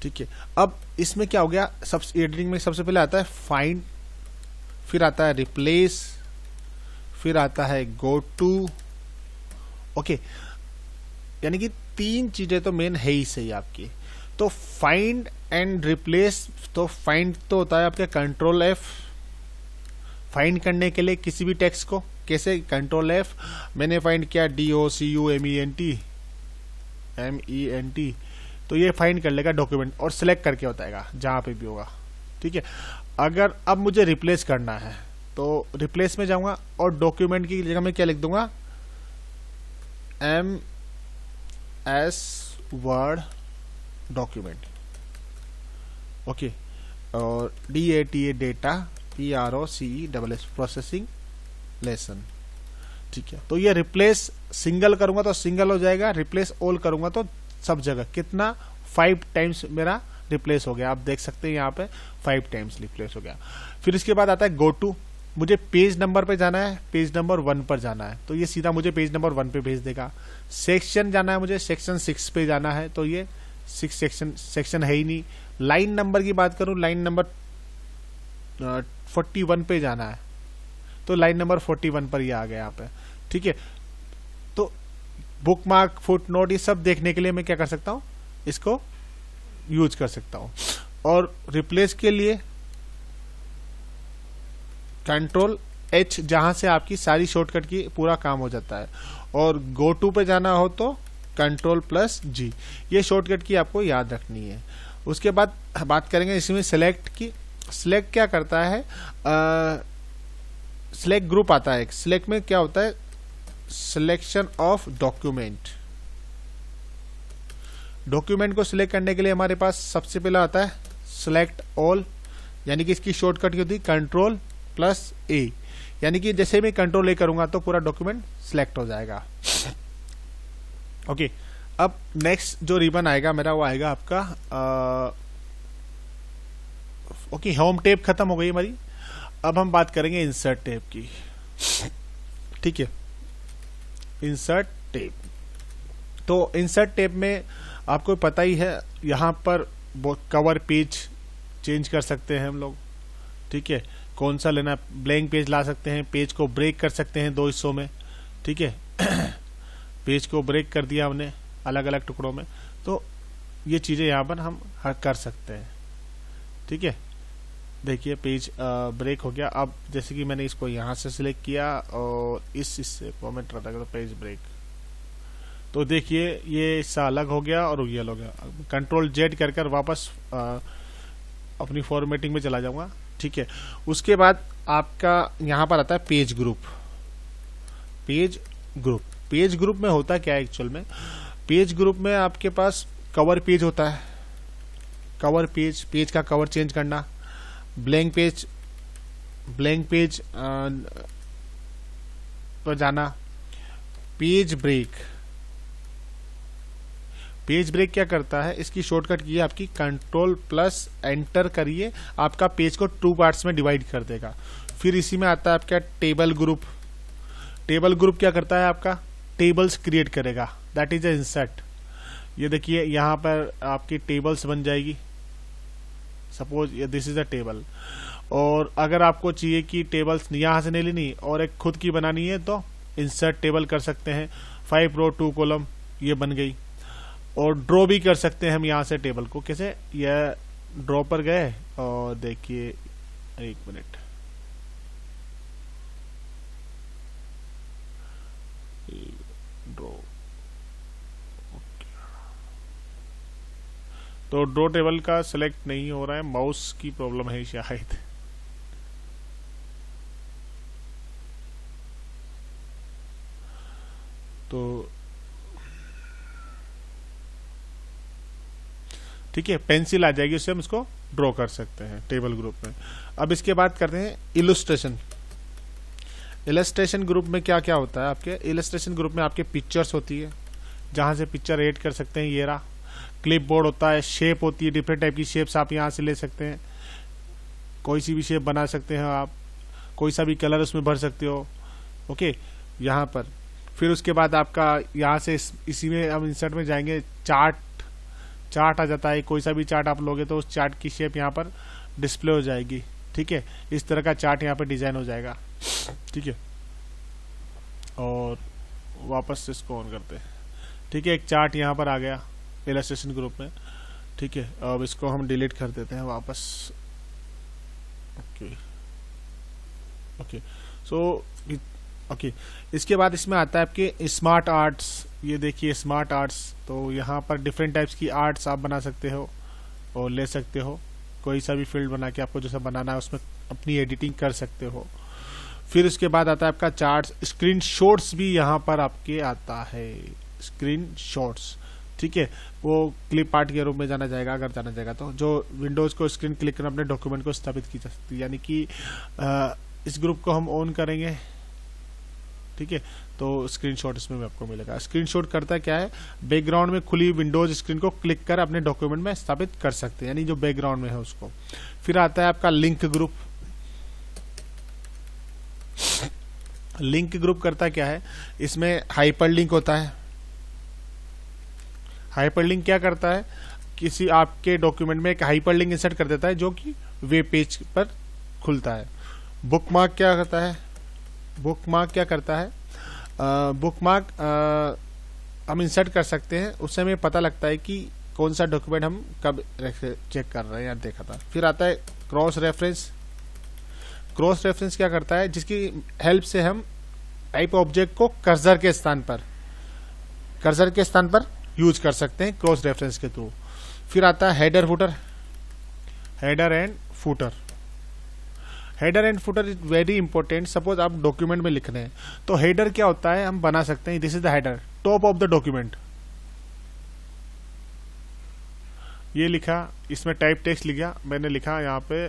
ठीक है। अब इसमें क्या हो गया, एडिटिंग में सबसे पहले आता है फाइंड, फिर आता है रिप्लेस, फिर आता है गो टू, ओके। यानी कि 3 चीजें तो मेन है ही सही आपकी। तो फाइंड एंड रिप्लेस, तो फाइंड तो होता है आपके Ctrl+F, फाइंड करने के लिए किसी भी टेक्स्ट को, कैसे, Ctrl+F, मैंने फाइंड किया DOCUMENT, तो ये फाइंड कर लेगा डॉक्यूमेंट और सिलेक्ट करके बताएगा जहां पे भी होगा, ठीक है। अगर अब मुझे रिप्लेस करना है तो रिप्लेस में जाऊंगा और डॉक्यूमेंट की जगह में क्या लिख दूंगा, MS वर्ड डॉक्यूमेंट, ओके, और DATA data, PROCESS processing lesson, ठीक है। तो ये रिप्लेस सिंगल करूंगा तो सिंगल हो जाएगा, रिप्लेस ऑल करूंगा तो सब जगह कितना 5 टाइम्स मेरा रिप्लेस हो गया। आप देख सकते हैं यहाँ पे 5 टाइम्स रिप्लेस हो गया। फिर इसके बाद आता है गो टू, मुझे पेज नंबर पे जाना है, पेज नंबर 1 पर जाना है तो ये सीधा मुझे पेज नंबर 1 पे भेज देगा। सेक्शन जाना है मुझे, सेक्शन 6 पे जाना है तो ये 6 सेक्शन है ही नहीं। लाइन नंबर की बात करूं, लाइन नंबर 41 पे जाना है तो लाइन नंबर 41 पर ये आ गया यहाँ पे, ठीक है। तो बुक मार्क, फुट नोट, ये सब देखने के लिए मैं क्या कर सकता हूँ, इसको यूज कर सकता हूँ। और रिप्लेस के लिए Ctrl+H, जहां से आपकी सारी शॉर्टकट की पूरा काम हो जाता है। और गो टू पे जाना हो तो Ctrl+G, ये शॉर्टकट की आपको याद रखनी है। उसके बाद बात करेंगे इसमें सिलेक्ट की। सिलेक्ट क्या करता है, सिलेक्ट ग्रुप आता है। सिलेक्ट में क्या होता है, सिलेक्शन ऑफ डॉक्यूमेंट। डॉक्यूमेंट को सिलेक्ट करने के लिए हमारे पास सबसे पहला आता है सिलेक्ट ऑल, यानी कि इसकी शॉर्टकट होती है Ctrl+A, यानी कि जैसे मैं Ctrl+A करूंगा तो पूरा डॉक्यूमेंट सिलेक्ट हो जाएगा, ओके। अब नेक्स्ट जो रिबन आएगा मेरा वो आएगा आपका ओके, होम टैब खत्म हो गई हमारी। अब हम बात करेंगे इंसर्ट टैब की, ठीक है। इंसर्ट टैब, तो इंसर्ट टैब में आपको पता ही है, यहाँ पर कवर पेज चेंज कर सकते हैं हम लोग, ठीक है। कौन सा लेना, ब्लैंक पेज ला सकते हैं, पेज को ब्रेक कर सकते हैं 2 हिस्सों में, ठीक है। पेज को ब्रेक कर दिया हमने अलग अलग टुकड़ों में, तो ये चीज़ें यहाँ पर हम कर सकते हैं। ठीक है, देखिए पेज ब्रेक हो गया। अब जैसे कि मैंने इसको यहाँ से सिलेक्ट किया और इससे फॉर्मेट रखा तो पेज ब्रेक, तो देखिए ये हिस्सा अलग हो गया और ये अलग हो गया। कंट्रोल जेड कर वापस अपनी फॉर्मेटिंग में चला जाऊंगा। ठीक है, उसके बाद आपका यहाँ पर आता है पेज ग्रुप। पेज ग्रुप में होता क्या है एक्चुअल में, पेज ग्रुप में आपके पास कवर पेज होता है। कवर पेज का कवर चेंज करना, ब्लैंक पेज पर जाना, पेज ब्रेक क्या करता है, इसकी शॉर्टकट की है आपकी कंट्रोल प्लस एंटर करिए, आपका पेज को 2 पार्ट्स में डिवाइड कर देगा। फिर इसी में आता है आपका टेबल ग्रुप क्या करता है, आपका टेबल्स क्रिएट करेगा, दैट इज अ इंसर्ट। ये देखिए यहाँ पर आपकी टेबल्स बन जाएगी, suppose this is a table. और अगर आपको चाहिए कि टेबल्स यहाँ से नहीं लेनी और एक खुद की बनानी है तो इंसर्ट टेबल कर सकते हैं, 5 रो 2 कॉलम, ये बन गई। और ड्रॉ भी कर सकते हैं हम यहाँ से टेबल को, कैसे, यह ड्रॉ पर गए और देखिए 1 मिनट, ड्रॉ, तो ड्रॉ टेबल का सिलेक्ट नहीं हो रहा है, माउस की प्रॉब्लम है शायद। तो ठीक है, पेंसिल आ जाएगी, उससे हम इसको ड्रॉ कर सकते हैं टेबल ग्रुप में। अब इसके बाद करते हैं इलस्ट्रेशन ग्रुप में क्या क्या होता है। आपके इलस्ट्रेशन ग्रुप में आपके पिक्चर्स होती है, जहां से पिक्चर ऐड कर सकते हैं, ये रहा। क्लिप बोर्ड होता है, शेप होती है, डिफरेंट टाइप की शेप्स आप यहाँ से ले सकते हैं, कोई सी भी शेप बना सकते हैं आप, कोई सा भी कलर उसमें भर सकते हो। ओके, यहाँ पर फिर उसके बाद आपका यहाँ से इसी में हम इंसर्ट में जाएंगे, चार्ट आ जाता है, कोई सा भी चार्ट आप लोगे तो उस चार्ट की शेप यहाँ पर डिस्प्ले हो जाएगी। ठीक है, इस तरह का चार्ट यहाँ पर डिजाइन हो जाएगा। ठीक है, और वापस से इसको ऑन करते हैं। ठीक है, एक चार्ट यहाँ पर आ गया इलस्ट्रेशन ग्रुप में। ठीक है, अब इसको हम डिलीट कर देते हैं वापस। ओके, इसके बाद इसमें आता है आपके स्मार्ट आर्ट्स। ये देखिए स्मार्ट आर्ट्स, तो यहाँ पर डिफरेंट टाइप्स की आर्ट्स आप बना सकते हो और ले सकते हो, कोई सा भी फील्ड बना के आपको जैसा बनाना है उसमें अपनी एडिटिंग कर सकते हो। फिर उसके बाद आता है आपका चार्ट्स, स्क्रीन शॉट्स भी यहाँ पर आपके आता है, स्क्रीन शॉट्स। ठीक है, वो क्लिप आर्ट के रूप में जाना जाएगा अगर जाना जाएगा तो, जो विंडोज को स्क्रीन क्लिक कर अपने डॉक्यूमेंट को स्थापित की जा सकती है। यानी कि इस ग्रुप को हम ऑन करेंगे। ठीक है, तो स्क्रीनशॉट इसमें भी आपको मिलेगा। स्क्रीनशॉट करता क्या है, बैकग्राउंड में खुली विंडोज स्क्रीन को क्लिक कर अपने डॉक्यूमेंट में स्थापित कर सकते हैं, यानी जो बैकग्राउंड में है उसको। फिर आता है आपका लिंक ग्रुप करता क्या है, इसमें हाइपरलिंक होता है। हाइपरलिंक क्या करता है, किसी आपके डॉक्यूमेंट में एक हाइपरलिंक इंसर्ट कर देता है जो कि वेब पेज पर खुलता है। बुकमार्क क्या करता है, बुकमार्क हम इंसर्ट कर सकते हैं, उससे हमें पता लगता है कि कौन सा डॉक्यूमेंट हम कब चेक कर रहे हैं या देखा था। फिर आता है क्रॉस रेफरेंस क्या करता है, जिसकी हेल्प से हम टाइप ऑब्जेक्ट को कर्सर के स्थान पर यूज कर सकते हैं क्रॉस रेफरेंस के थ्रू। फिर आता है header and footer is very important. Suppose आप डॉक्यूमेंट में लिख रहे हैं तो हेडर क्या होता है, हम बना सकते हैं, this is the header, top of the document. ये लिखा, इसमें टाइप टेक्स्ट लिखा, मैंने लिखा यहाँ पे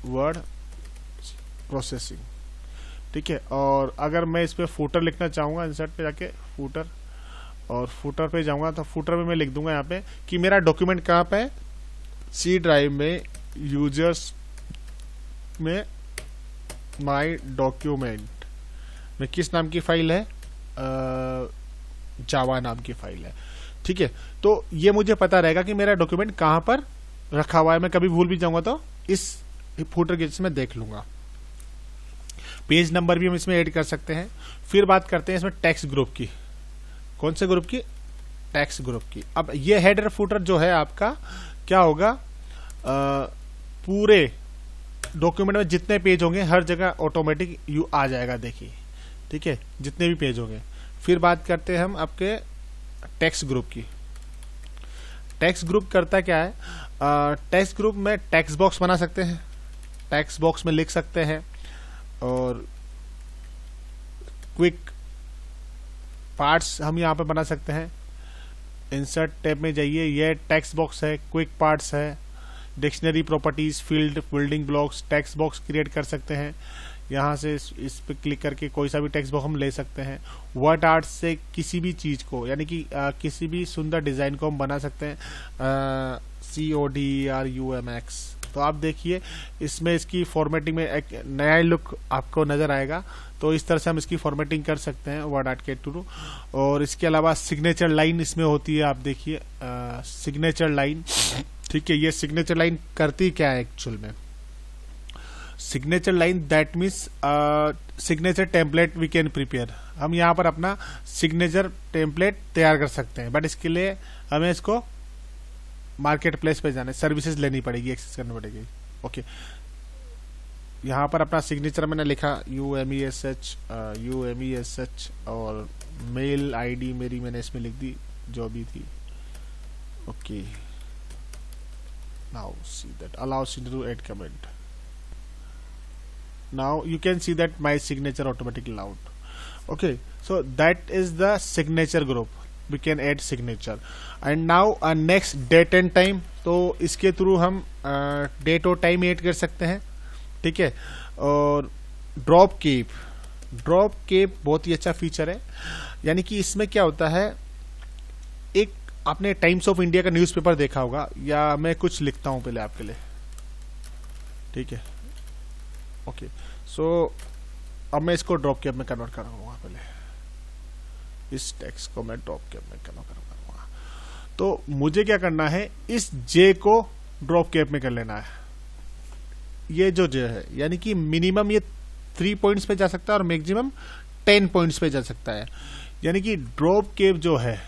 वर्ड प्रोसेसिंग। ठीक है, और अगर मैं इस पे फुटर लिखना चाहूंगा, इंसर्ट पे जाके फुटर पे जाऊंगा तो फुटर में मैं लिख दूंगा यहाँ पे कि मेरा डॉक्यूमेंट कहाँ पे है, सी ड्राइव में, यूजर्स में, माय डॉक्यूमेंट में किस नाम की फाइल है, जावा नाम की फाइल है। ठीक है, तो ये मुझे पता रहेगा कि मेरा डॉक्यूमेंट कहां पर रखा हुआ है, मैं कभी भूल भी जाऊंगा तो इस फुटर के में देख लूंगा। पेज नंबर भी हम इसमें ऐड कर सकते हैं। फिर बात करते हैं इसमें टेक्स्ट ग्रुप की। कौन से ग्रुप की? टेक्स्ट ग्रुप की। अब ये हेडर फुटर जो है आपका क्या होगा, पूरे डॉक्यूमेंट में जितने पेज होंगे हर जगह ऑटोमेटिक यू आ जाएगा, देखिए, ठीक है, जितने भी पेज होंगे। फिर बात करते हैं हम आपके टेक्स्ट ग्रुप की। टेक्स्ट ग्रुप करता क्या है, टेक्स्ट ग्रुप में टेक्स्ट बॉक्स बना सकते हैं, टेक्स्ट बॉक्स में लिख सकते हैं, और क्विक पार्ट्स हम यहाँ पे बना सकते हैं। इंसर्ट टैब में जाइए, ये टेक्स्ट बॉक्स है, क्विक पार्ट्स है, dictionary properties, field, building blocks, text box create कर सकते हैं। यहाँ से इस पे क्लिक करके कोई सा भी टेक्स्ट बॉक्स हम ले सकते हैं। वर्ड आर्ट से किसी भी चीज को, यानी कि किसी भी सुंदर डिजाइन को हम बना सकते हैं, CODRUMX। तो आप देखिए इसमें इसकी फॉर्मेटिंग में एक नया लुक आपको नजर आएगा। तो इस तरह से हम इसकी फॉर्मेटिंग कर सकते हैं वर्ड आर्ट के थ्रू। और इसके अलावा सिग्नेचर लाइन इसमें होती है, आप देखिए सिग्नेचर लाइन, ठीक है। ये सिग्नेचर लाइन करती क्या है एक्चुअल में? Signature line that means signature template we can prepare. हम यहाँ पर अपना सिग्नेचर टेम्पलेट तैयार कर सकते हैं, बट इसके लिए हमें इसको मार्केट प्लेस पे जाना है, सर्विसेज लेनी पड़ेगी, एक्सेस करनी पड़ेगी। ओके, यहाँ पर अपना सिग्नेचर मैंने लिखा UMESH और मेल आईडी मेरी मैंने इसमें लिख दी जो भी थी। Okay, now see that allow signature to add comment. Now you can see that my signature automatically allowed. Okay, so that is the signature group. We can add signature. And now next date and time. तो इसके through हम date और time add कर सकते हैं, ठीक है। और ड्रॉप केप बहुत ही अच्छा फीचर है। यानी कि इसमें क्या होता है, एक आपने टाइम्स ऑफ इंडिया का न्यूज़पेपर देखा होगा, या मैं कुछ लिखता हूं पहले आपके लिए, ठीक है। ओके, सो अब मैं इसको ड्रॉप कैप में कन्वर्ट करूंगा। पहले इस टेक्स्ट को मैं ड्रॉप कैप में कन्वर्ट करूंगा। तो मुझे क्या करना है, इस जे को ड्रॉप कैप में कर लेना है। ये जो जे है, यानी कि मिनिमम ये 3 पॉइंट्स पे जा सकता है और मैक्सिमम 10 पॉइंट्स पे जा सकता है। यानी कि ड्रॉप कैप जो है,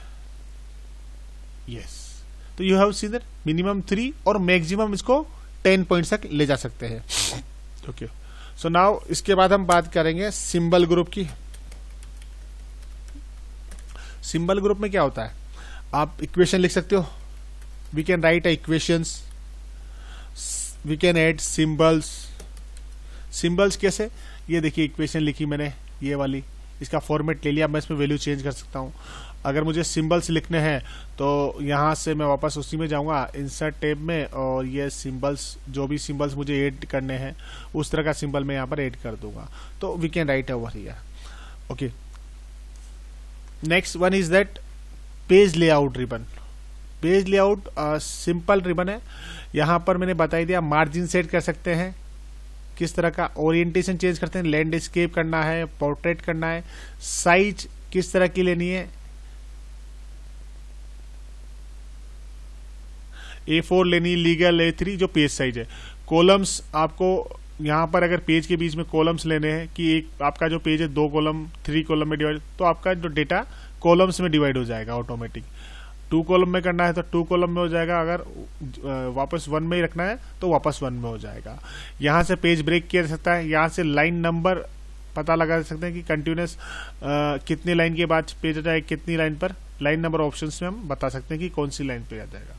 यस, तो you have seen that minimum 3 और मैक्सिमम इसको 10 पॉइंट्स तक ले जा सकते हैं। ओके, सो नाउ इसके बाद हम बात करेंगे सिंबल ग्रुप की। सिंबल ग्रुप में क्या होता है, आप इक्वेशन लिख सकते हो, we can write equations, we can add symbols. Symbols कैसे, ये देखिए इक्वेशन लिखी मैंने, ये वाली, इसका फॉर्मेट ले लिया, मैं इसमें वैल्यू चेंज कर सकता हूँ। अगर मुझे सिंबल्स लिखने हैं तो यहाँ से मैं वापस उसी में जाऊँगा इंसर्ट टैब में, और ये सिंबल्स, जो भी सिंबल्स मुझे ऐड करने हैं उस तरह का सिंबल मैं यहाँ पर ऐड कर दूंगा। तो we can write over here. Okay, next one is that page layout ribbon. Page layout simple ribbon है। यहाँ पर मैंने बता ही दिया, मार्जिन सेट कर सकते हैं, किस तरह का ओरिएंटेशन चेंज करते हैं, लैंडस्केप करना है, पोर्ट्रेट करना है, साइज किस तरह की लेनी है, A4 लेनी, लीगल A3 जो पेज साइज है। कॉलम्स आपको यहाँ पर अगर पेज के बीच में कॉलम्स लेने हैं कि एक आपका जो पेज है 2 कॉलम 3 कॉलम में डिवाइड, तो आपका जो डेटा कॉलम्स में डिवाइड हो जाएगा ऑटोमेटिक। 2 कॉलम में करना है तो 2 कॉलम में हो जाएगा, अगर वापस 1 में ही रखना है तो वापस 1 में हो जाएगा। यहाँ से पेज ब्रेक किया जा सकता है, यहाँ से लाइन नंबर पता लगा सकते हैं कि कंटिन्यूस कितनी लाइन के बाद पेज आ जाए, कितनी लाइन पर। लाइन नंबर ऑप्शंस में हम बता सकते हैं कि कौन सी लाइन पे आ जाएगा।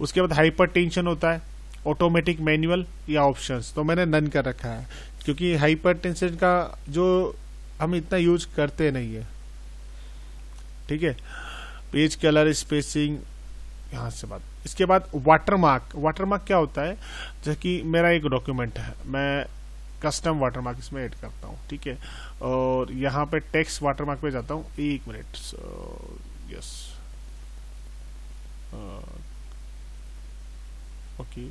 उसके बाद हाइपर टेंशन होता है, ऑटोमेटिक, मैनुअल या ऑप्शंस, तो मैंने नन कर रखा है क्योंकि हाइपर टेंशन का जो हम इतना यूज करते नहीं है, ठीक है। पेज कलर, स्पेसिंग, यहाँ से बात। इसके बाद वाटरमार्क। वाटरमार्क क्या होता है, जैसे कि मेरा एक डॉक्यूमेंट है, मैं कस्टम वाटरमार्क इसमें ऐड करता हूँ, ठीक है। और यहाँ पे टेक्स्ट वाटरमार्क पे जाता हूँ, 1 मिनट, यस, ओके।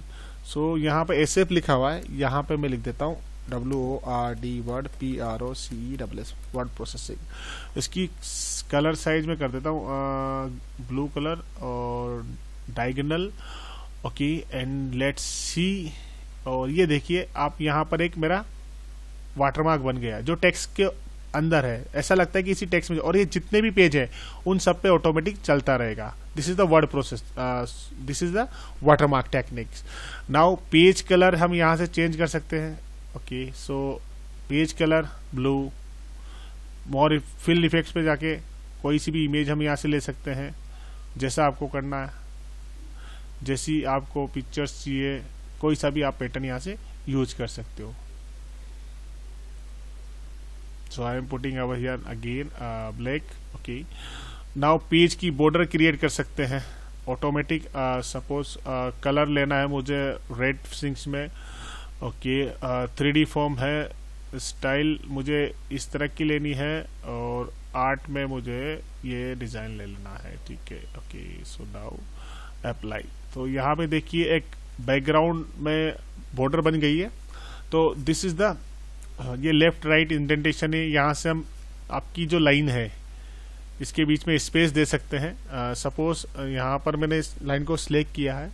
सो यहाँ पे SF लिखा हुआ है, यहाँ पे मैं लिख देता हूँ WORD word PROCESS word processing. इसकी कलर साइज में कर देता हूँ ब्लू कलर और diagonal. Okay, and let's see. और ये देखिए आप यहाँ पर एक मेरा वाटरमार्क बन गया जो टेक्स्ट के अंदर है, ऐसा लगता है कि इसी टेक्स्ट में, और ये जितने भी पेज है उन सब पे ऑटोमेटिक चलता रहेगा। This is the word process, this is the watermark techniques. Now page colour हम यहाँ से चेंज कर सकते हैं। Okay, so page colour blue, more fill effects पे जाके कोई सी भी इमेज हम यहाँ से ले सकते हैं जैसा आपको करना है, जैसी आपको पिक्चर्स चाहिए, कोई सा भी आप पैटर्न यहाँ से यूज कर सकते हो। So I am putting over here again black. Okay, now page की बॉर्डर क्रिएट कर सकते हैं ऑटोमेटिक। सपोज कलर लेना है मुझे रेड सिंक्स में। ओके, 3D फॉर्म है, स्टाइल मुझे इस तरह की लेनी है, और आर्ट में मुझे ये डिजाइन ले लेना है। ठीक है, ओके, सो नाउ अप्लाई। तो यहाँ पे देखिए एक बैकग्राउंड में बॉर्डर बन गई है। तो दिस इज द, ये लेफ्ट राइट इंडेंटेशन है, यहाँ से हम आपकी जो लाइन है इसके बीच में स्पेस दे सकते हैं। सपोज यहाँ पर मैंने इस लाइन को सिलेक्ट किया है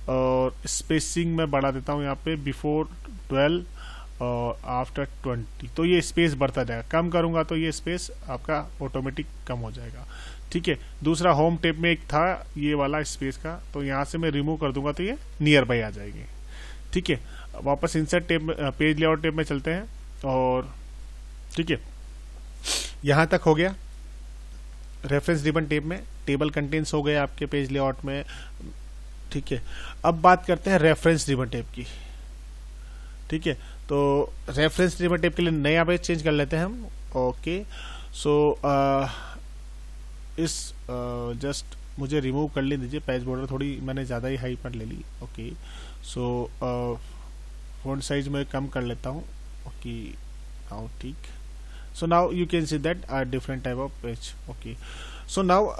और स्पेसिंग में बढ़ा देता हूँ यहाँ पे बिफोर 12 और आफ्टर 20, तो ये स्पेस बढ़ता जाएगा। कम करूँगा तो ये स्पेस आपका ऑटोमेटिक कम हो जाएगा। ठीक है, दूसरा होम टैब में एक था ये वाला स्पेस का, तो यहाँ से मैं रिमूव कर दूंगा तो ये नियर बाई आ जाएगी। ठीक है, वापस insert tab, page layout tab में चलते हैं, और ठीक है, यहाँ तक हो गया। रेफरेंस रिबन टैब में टेबल कंटेंट्स हो गए आपके पेज लेआउट में। ठीक है, अब बात करते हैं रेफरेंस रिबन टैब की। ठीक है, तो रेफरेंस रिबन टैब के लिए नया पेज चेंज कर लेते हैं हम। ओके, सो इस जस्ट मुझे रिमूव कर ले दीजिए, पेज बॉर्डर थोड़ी मैंने ज़्यादा ही हाई पर ले ली। ओके, सो फॉन्ट साइज में कम कर लेता हूँ। ओके, नाउ ठीक। So now you can see that different type of page. Okay, so now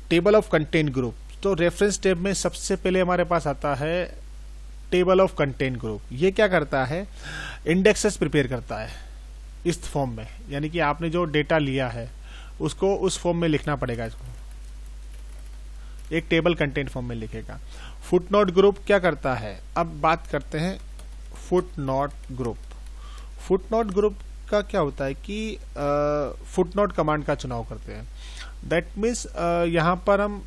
table of content group. तो रेफरेंस टैब में सबसे पहले हमारे पास आता है टेबल ऑफ कंटेंट ग्रुप। ये क्या करता है, इंडेक्सेस प्रिपेयर करता है इस फॉर्म में, यानी कि आपने जो डेटा लिया है उसको उस फॉर्म में लिखना पड़ेगा। इसको एक टेबल कंटेंट फॉर्म में लिखेगा। फुटनोट ग्रुप क्या करता है, अब बात करते हैं फुटनोट ग्रुप। फुटनोट ग्रुप का क्या होता है कि फुटनोट कमांड का चुनाव करते हैं। दैट मीन्स यहाँ पर हम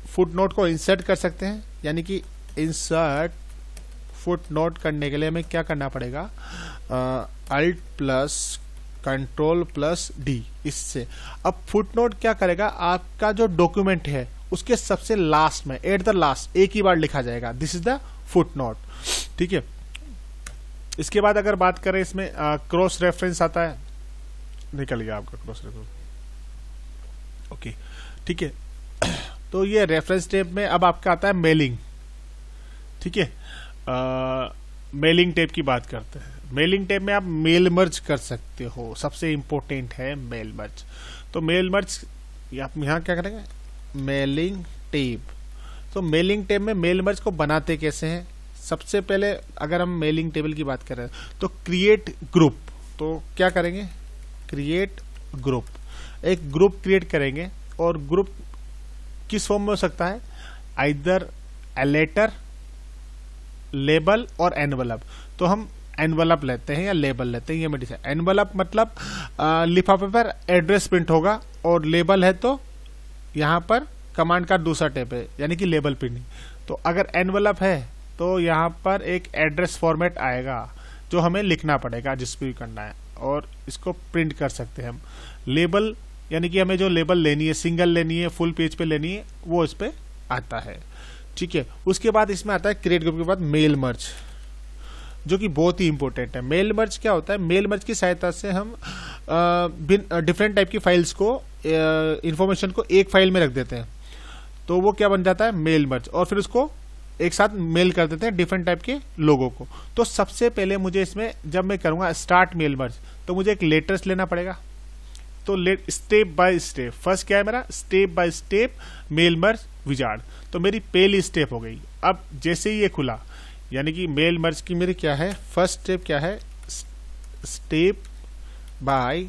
फुटनोट को इंसर्ट कर सकते हैं, यानी कि इंसर्ट फुटनोट करने के लिए हमें क्या करना पड़ेगा, alt plus control plus D. इससे अब फुटनोट क्या करेगा, आपका जो डॉक्यूमेंट है उसके सबसे लास्ट में एट द लास्ट एक ही बार लिखा जाएगा। This is the footnote. ठीक है, इसके बाद अगर बात करें इसमें क्रॉस रेफरेंस आता है, निकल गया आपका क्रॉस रेफरेंस। ओके, ठीक है, तो ये रेफरेंस टैब में अब आपका आता है मेलिंग। ठीक है, मेलिंग टैब की बात करते हैं। मेलिंग टैब में आप मेल मर्ज कर सकते हो, सबसे इंपॉर्टेंट है मेल मर्ज। तो मेल मर्ज आप यहाँ क्या करेंगे, मेलिंग टैब। तो मेलिंग टैब में मेल मर्ज को बनाते कैसे हैं, सबसे पहले अगर हम मेलिंग टेबल की बात कर रहे हैं तो क्रिएट ग्रुप। तो क्या करेंगे, क्रिएट ग्रुप, एक ग्रुप क्रिएट करेंगे, और ग्रुप किस फॉर्म में हो सकता है, आइदर ए लेटर, लेबल और एनवलप। तो हम एनवलप लेते हैं या लेबल लेते हैं, ये मैं डिसाइड। एनवलप मतलब लिफाफे पर एड्रेस प्रिंट होगा, और लेबल है तो यहाँ पर कमांड का दूसरा टैब है, यानी कि लेबल प्रिंटिंग। तो अगर एनवलप है तो यहाँ पर एक एड्रेस फॉर्मेट आएगा जो हमें लिखना पड़ेगा जिस पे भी करना है, और इसको प्रिंट कर सकते हैं हम। लेबल यानी कि हमें जो लेबल लेनी है, सिंगल लेनी है, फुल पेज पे लेनी है, वो इस पे आता है। ठीक है, उसके बाद इसमें आता है क्रिएट ग्रुप के बाद मेल मर्ज, जो कि बहुत ही इंपॉर्टेंट है। मेल मर्ज क्या होता है, मेल मर्ज की सहायता से हम डिफरेंट टाइप की फाइल्स को, इंफॉर्मेशन को एक फाइल में रख देते हैं। तो वो क्या बन जाता है, मेल मर्ज, और फिर उसको एक साथ मेल कर देते हैं डिफरेंट टाइप के लोगों को। तो सबसे पहले मुझे इसमें जब मैं करूंगा स्टार्ट मेल मर्ज, तो मुझे एक लेटर्स लेना पड़ेगा। तो स्टेप बाय स्टेप, फर्स्ट क्या है मेरा, step by step mail merge wizard. तो मेरी पहली स्टेप हो गई। अब जैसे ही ये खुला, यानी कि मेल मर्ज की मेरी क्या है, फर्स्ट स्टेप क्या है, step by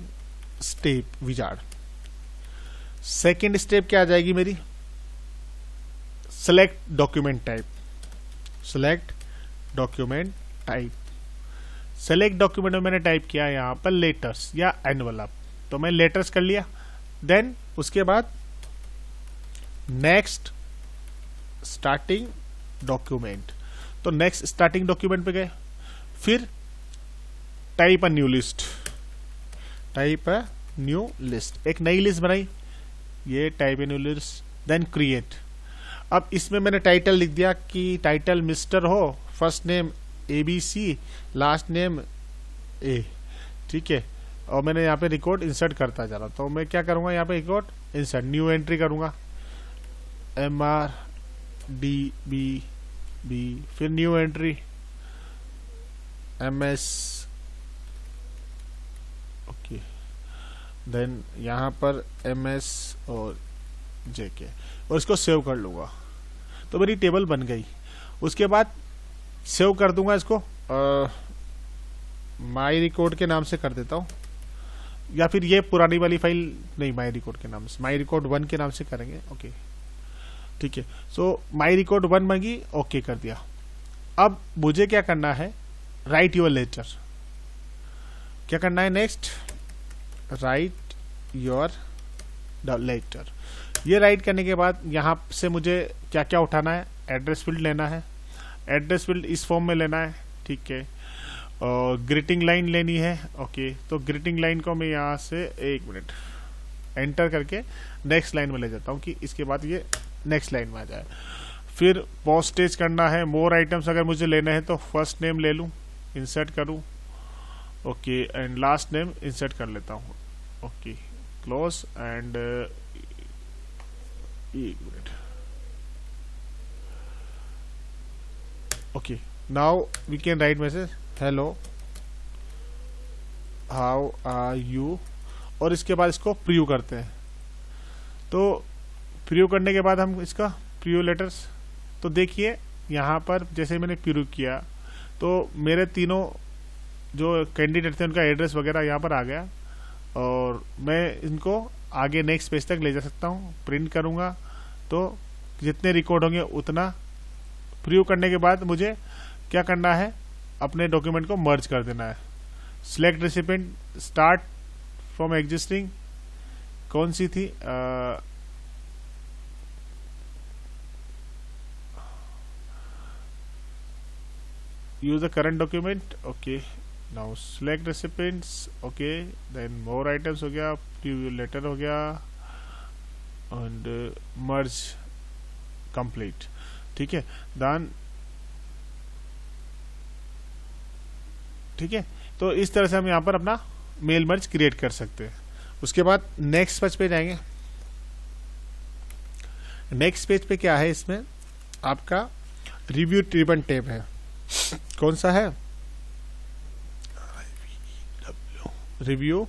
step wizard. Second step क्या आ जाएगी मेरी, select document type, select document type. Select document में मैंने टाइप किया यहाँ पर लेटर्स या एनवलप, तो मैं लेटर्स कर लिया। देन उसके बाद नेक्स्ट स्टार्टिंग डॉक्यूमेंट, तो नेक्स्ट स्टार्टिंग डॉक्यूमेंट पे गए। फिर type a new list, type a new list, एक नई लिस्ट बनाई, ये type a new list. Then create, अब इसमें मैंने टाइटल लिख दिया कि टाइटल मिस्टर हो, first name ABC, last name A, ठीक है। और मैंने यहाँ पे रिकॉर्ड इंसर्ट करता जा रहा, तो मैं क्या करूँगा यहाँ पे रिकॉर्ड इंसर्ट, न्यू एंट्री करूँगा MRDBB, फिर new entry MS, okay. Then यहाँ पर MS और JK, और इसको सेव कर लूँगा, तो मेरी टेबल बन गई। उसके बाद सेव कर दूंगा इसको, माई रिकॉर्ड के नाम से कर देता हूँ, या फिर ये पुरानी वाली फाइल नहीं, माई रिकॉर्ड के नाम से, माई रिकॉर्ड 1 के नाम से करेंगे, ओके ठीक है। सो माई रिकॉर्ड 1 मांगी, ओके कर दिया। अब मुझे क्या करना है, राइट योर लेटर, क्या करना है नेक्स्ट, राइट योर लेटर। ये राइट करने के बाद यहाँ से मुझे क्या क्या उठाना है, एड्रेस फील्ड लेना है, एड्रेस फील्ड इस फॉर्म में लेना है, ठीक है। और ग्रीटिंग लाइन लेनी है, ओके। तो ग्रीटिंग लाइन को मैं यहाँ से 1 मिनट एंटर करके नेक्स्ट लाइन में ले जाता हूँ कि इसके बाद ये नेक्स्ट लाइन में आ जाए। फिर पोस्टेज करना है, मोर आइटम्स अगर मुझे लेने हैं तो फर्स्ट नेम ले लूँ, इंसर्ट करूँ, okay, and last name insert कर लेता हूँ, okay, close and 1 minute, okay, now we can write message hello how are you, और इसके बाद इसको प्रीव्यू करते हैं। तो प्रीव्यू करने के बाद हम इसका प्रीव्यू लेटर्स, तो देखिए यहाँ पर जैसे मैंने प्रीव्यू किया तो मेरे तीनों जो कैंडिडेट थे उनका एड्रेस वगैरह यहाँ पर आ गया, और मैं इनको आगे नेक्स्ट पेज तक ले जा सकता हूँ। प्रिंट करूँगा तो जितने रिकॉर्ड होंगे उतना। प्रीव्यू करने के बाद मुझे क्या करना है, अपने डॉक्यूमेंट को मर्ज कर देना है। Select recipient, start from existing, कौन सी थी, use the current document, okay. Now select recipients, okay. Then more items हो गया, प्रीव्यू लेटर हो गया, एंड मर्ज कंप्लीट, ठीक है, डन, ठीक है। तो इस तरह से हम यहाँ पर अपना मेल मर्ज क्रिएट कर सकते हैं। उसके बाद नेक्स्ट पेज पे जाएंगे। नेक्स्ट पेज पे क्या है, इसमें आपका रिव्यू रिबन टैब है, कौन सा है, रिव्यू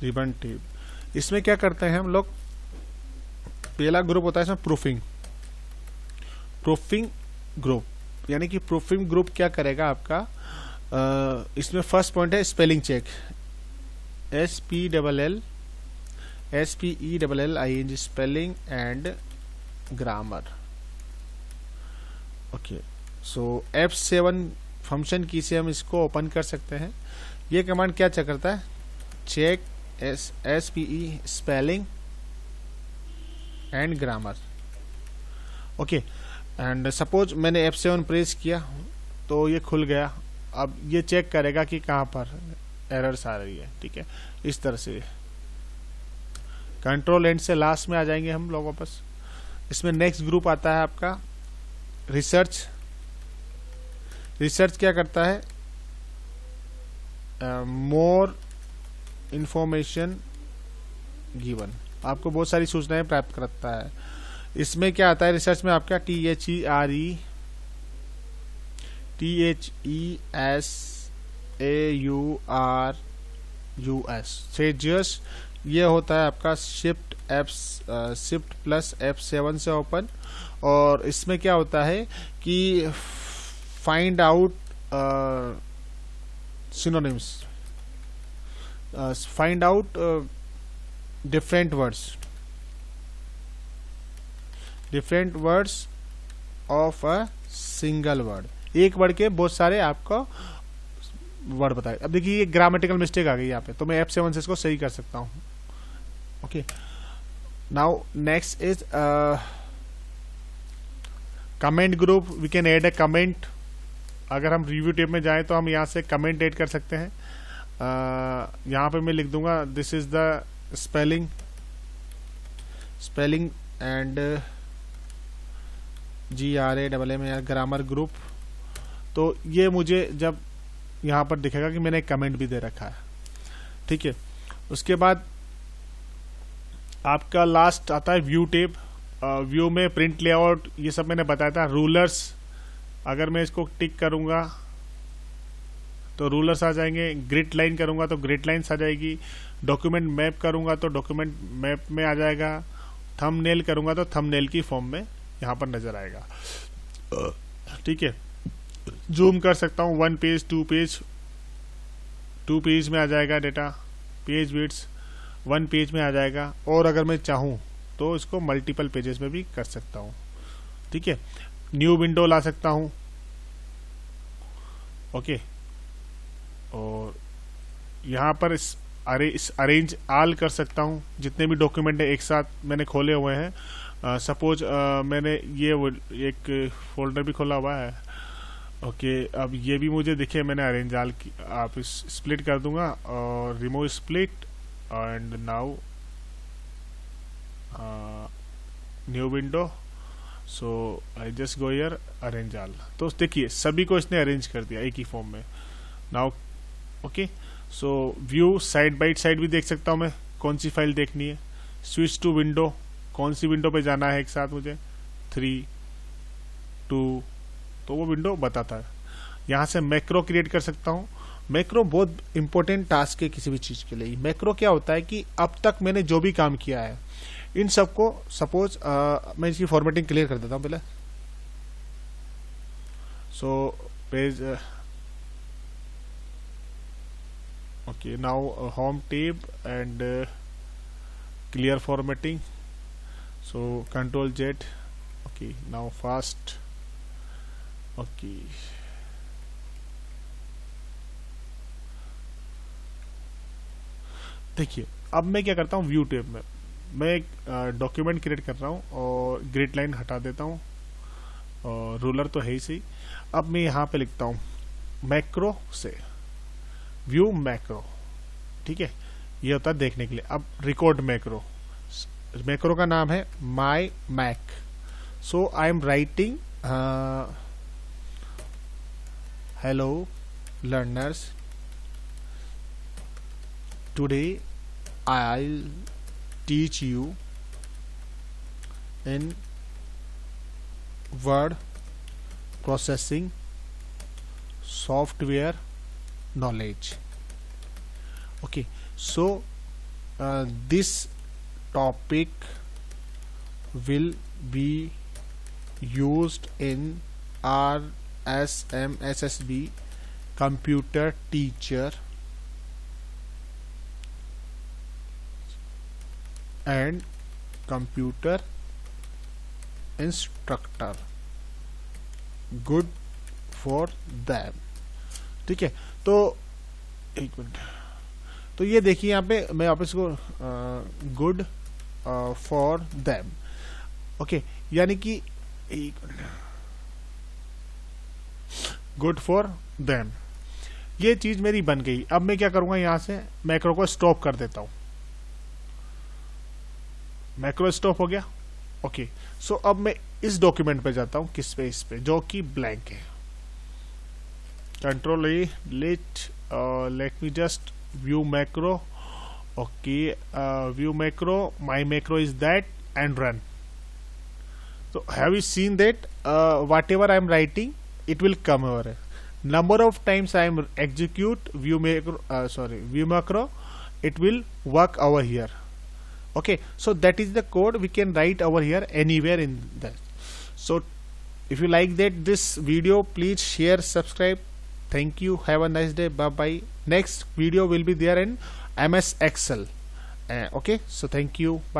रिबन टैब। इसमें क्या करते हैं हम लोग, पहला ग्रुप होता है इसमें प्रूफिंग, प्रूफिंग ग्रुप, यानी कि प्रूफिंग ग्रुप क्या करेगा आपका, इसमें फर्स्ट पॉइंट है spelling check, SPELLING, spelling and grammar, okay. So F7 function key से हम इसको ओपन कर सकते हैं। ये कमांड क्या चेक करता है, check SPE spelling and grammar, okay. And suppose मैंने F7 प्रेस किया तो ये खुल गया। अब ये चेक करेगा कि कहाँ पर एरर्स आ रही है, ठीक है। इस तरह से कंट्रोल एंड से लास्ट में आ जाएंगे हम लोग वापस। इसमें नेक्स्ट ग्रुप आता है आपका रिसर्च। रिसर्च क्या करता है, मोर इंफॉर्मेशन गिवन, आपको बहुत सारी सूचनाएं प्राप्त करता है। इसमें क्या आता है रिसर्च में आपका THERESAURUS सेजियस, ये होता है आपका शिफ्ट प्लस F7 से ओपन। और इसमें क्या होता है कि find out synonyms, find out different words of a single word, एक वर्ड के बहुत सारे आपको वर्ड बताए। अब देखिए ये ग्रामेटिकल मिस्टेक आ गई यहाँ पे, तो मैं F7 से इसको सही कर सकता हूँ। Okay, now next is comment group. We can add a comment. अगर हम रिव्यू टेब में जाएं तो हम यहाँ से कमेंट ऐड कर सकते हैं। यहाँ पे मैं लिख दूंगा this is the spelling and GRAMM grammar group. तो ये मुझे जब यहाँ पर दिखेगा कि मैंने एक कमेंट भी दे रखा है, ठीक है। उसके बाद आपका लास्ट आता है व्यू टेब। व्यू में प्रिंट लेआउट ये सब मैंने बताया था। रूलर्स, अगर मैं इसको टिक करूंगा तो रूलर्स आ जाएंगे। ग्रिड लाइन करूंगा तो ग्रिड लाइन्स आ जाएगी। डॉक्यूमेंट मैप करूंगा तो डॉक्यूमेंट मैप में आ जाएगा। थंबनेल करूंगा तो थंबनेल की फॉर्म में यहाँ पर नजर आएगा, ठीक है। जूम कर सकता हूँ 1 पेज 2 पेज, 2 पेज में आ जाएगा डेटा। पेज विड्थ 1 पेज में आ जाएगा। और अगर मैं चाहूँ तो इसको मल्टीपल पेजेस में भी कर सकता हूँ, ठीक है। न्यू विंडो ला सकता हूँ, ओके। और यहाँ पर इस अरेंज आल कर सकता हूँ। जितने भी डॉक्यूमेंट है एक साथ मैंने खोले हुए हैं। सपोज मैंने ये एक फोल्डर भी खोला हुआ है, ओके। अब ये भी मुझे दिखे, मैंने अरेंज आल की, आप इस स्प्लिट कर दूंगा और remove split and now new window. So I just go here arrange all. तो देखिए सभी को इसने अरेंज कर दिया एक ही फॉर्म में। Now okay, so view side by side भी देख सकता हूँ मैं कौन सी फाइल देखनी है। स्विच टू विंडो, कौन सी विंडो पे जाना है एक साथ मुझे, 3 2, तो वो विंडो बताता है। यहाँ से मैक्रो क्रिएट कर सकता हूँ। मैक्रो बहुत इंपॉर्टेंट टास्क है किसी भी चीज के लिए। मैक्रो क्या होता है कि अब तक मैंने जो भी काम किया है इन सबको, सपोज मैं इसकी फॉर्मेटिंग क्लियर कर देता हूँ पहले। So page okay, now home tab and clear formatting, so Control Z, okay, now fast, okay, देखिए अब मैं क्या करता हूँ व्यू टेब में मैं एक डॉक्यूमेंट क्रिएट कर रहा हूँ और ग्रिड लाइन हटा देता हूँ और रूलर तो है ही सही। अब मैं यहाँ पे लिखता हूँ मैक्रो से व्यू मैक्रो, ठीक है। ये होता है देखने के लिए। अब रिकॉर्ड मैक्रो, मैक्रो का नाम है my mac. So I am writing hello learners, today I'll teach you in word processing software knowledge. Okay, so this topic will be used in RSMSSB computer teacher and computer instructor, good for them। ठीक है, तो एक minute, तो ये देखिए यहाँ पे मैं वापस को गुड फॉर देम, ओके, यानी कि एक मिनट, गुड फॉर देम, ये चीज मेरी बन गई। अब मैं क्या करूंगा, यहाँ से मैक्रो को स्टॉप कर देता हूं। मैक्रो स्टॉप हो गया, ओके। सो अब मैं इस डॉक्यूमेंट पे जाता हूं, किस पे, इस पे जो कि ब्लैंक है। Control A, late me just view macro, okay, view macro, my macro is that and run. So have you seen that whatever I am writing, it will come over. Number of times I am execute view macro, it will work over here. Okay, so that is the code we can write over here anywhere in that. So if you like that this video, please share, subscribe. Thank you. Have a nice day. Bye bye. Next video will be there in MS Excel. Okay, so thank you. Bye.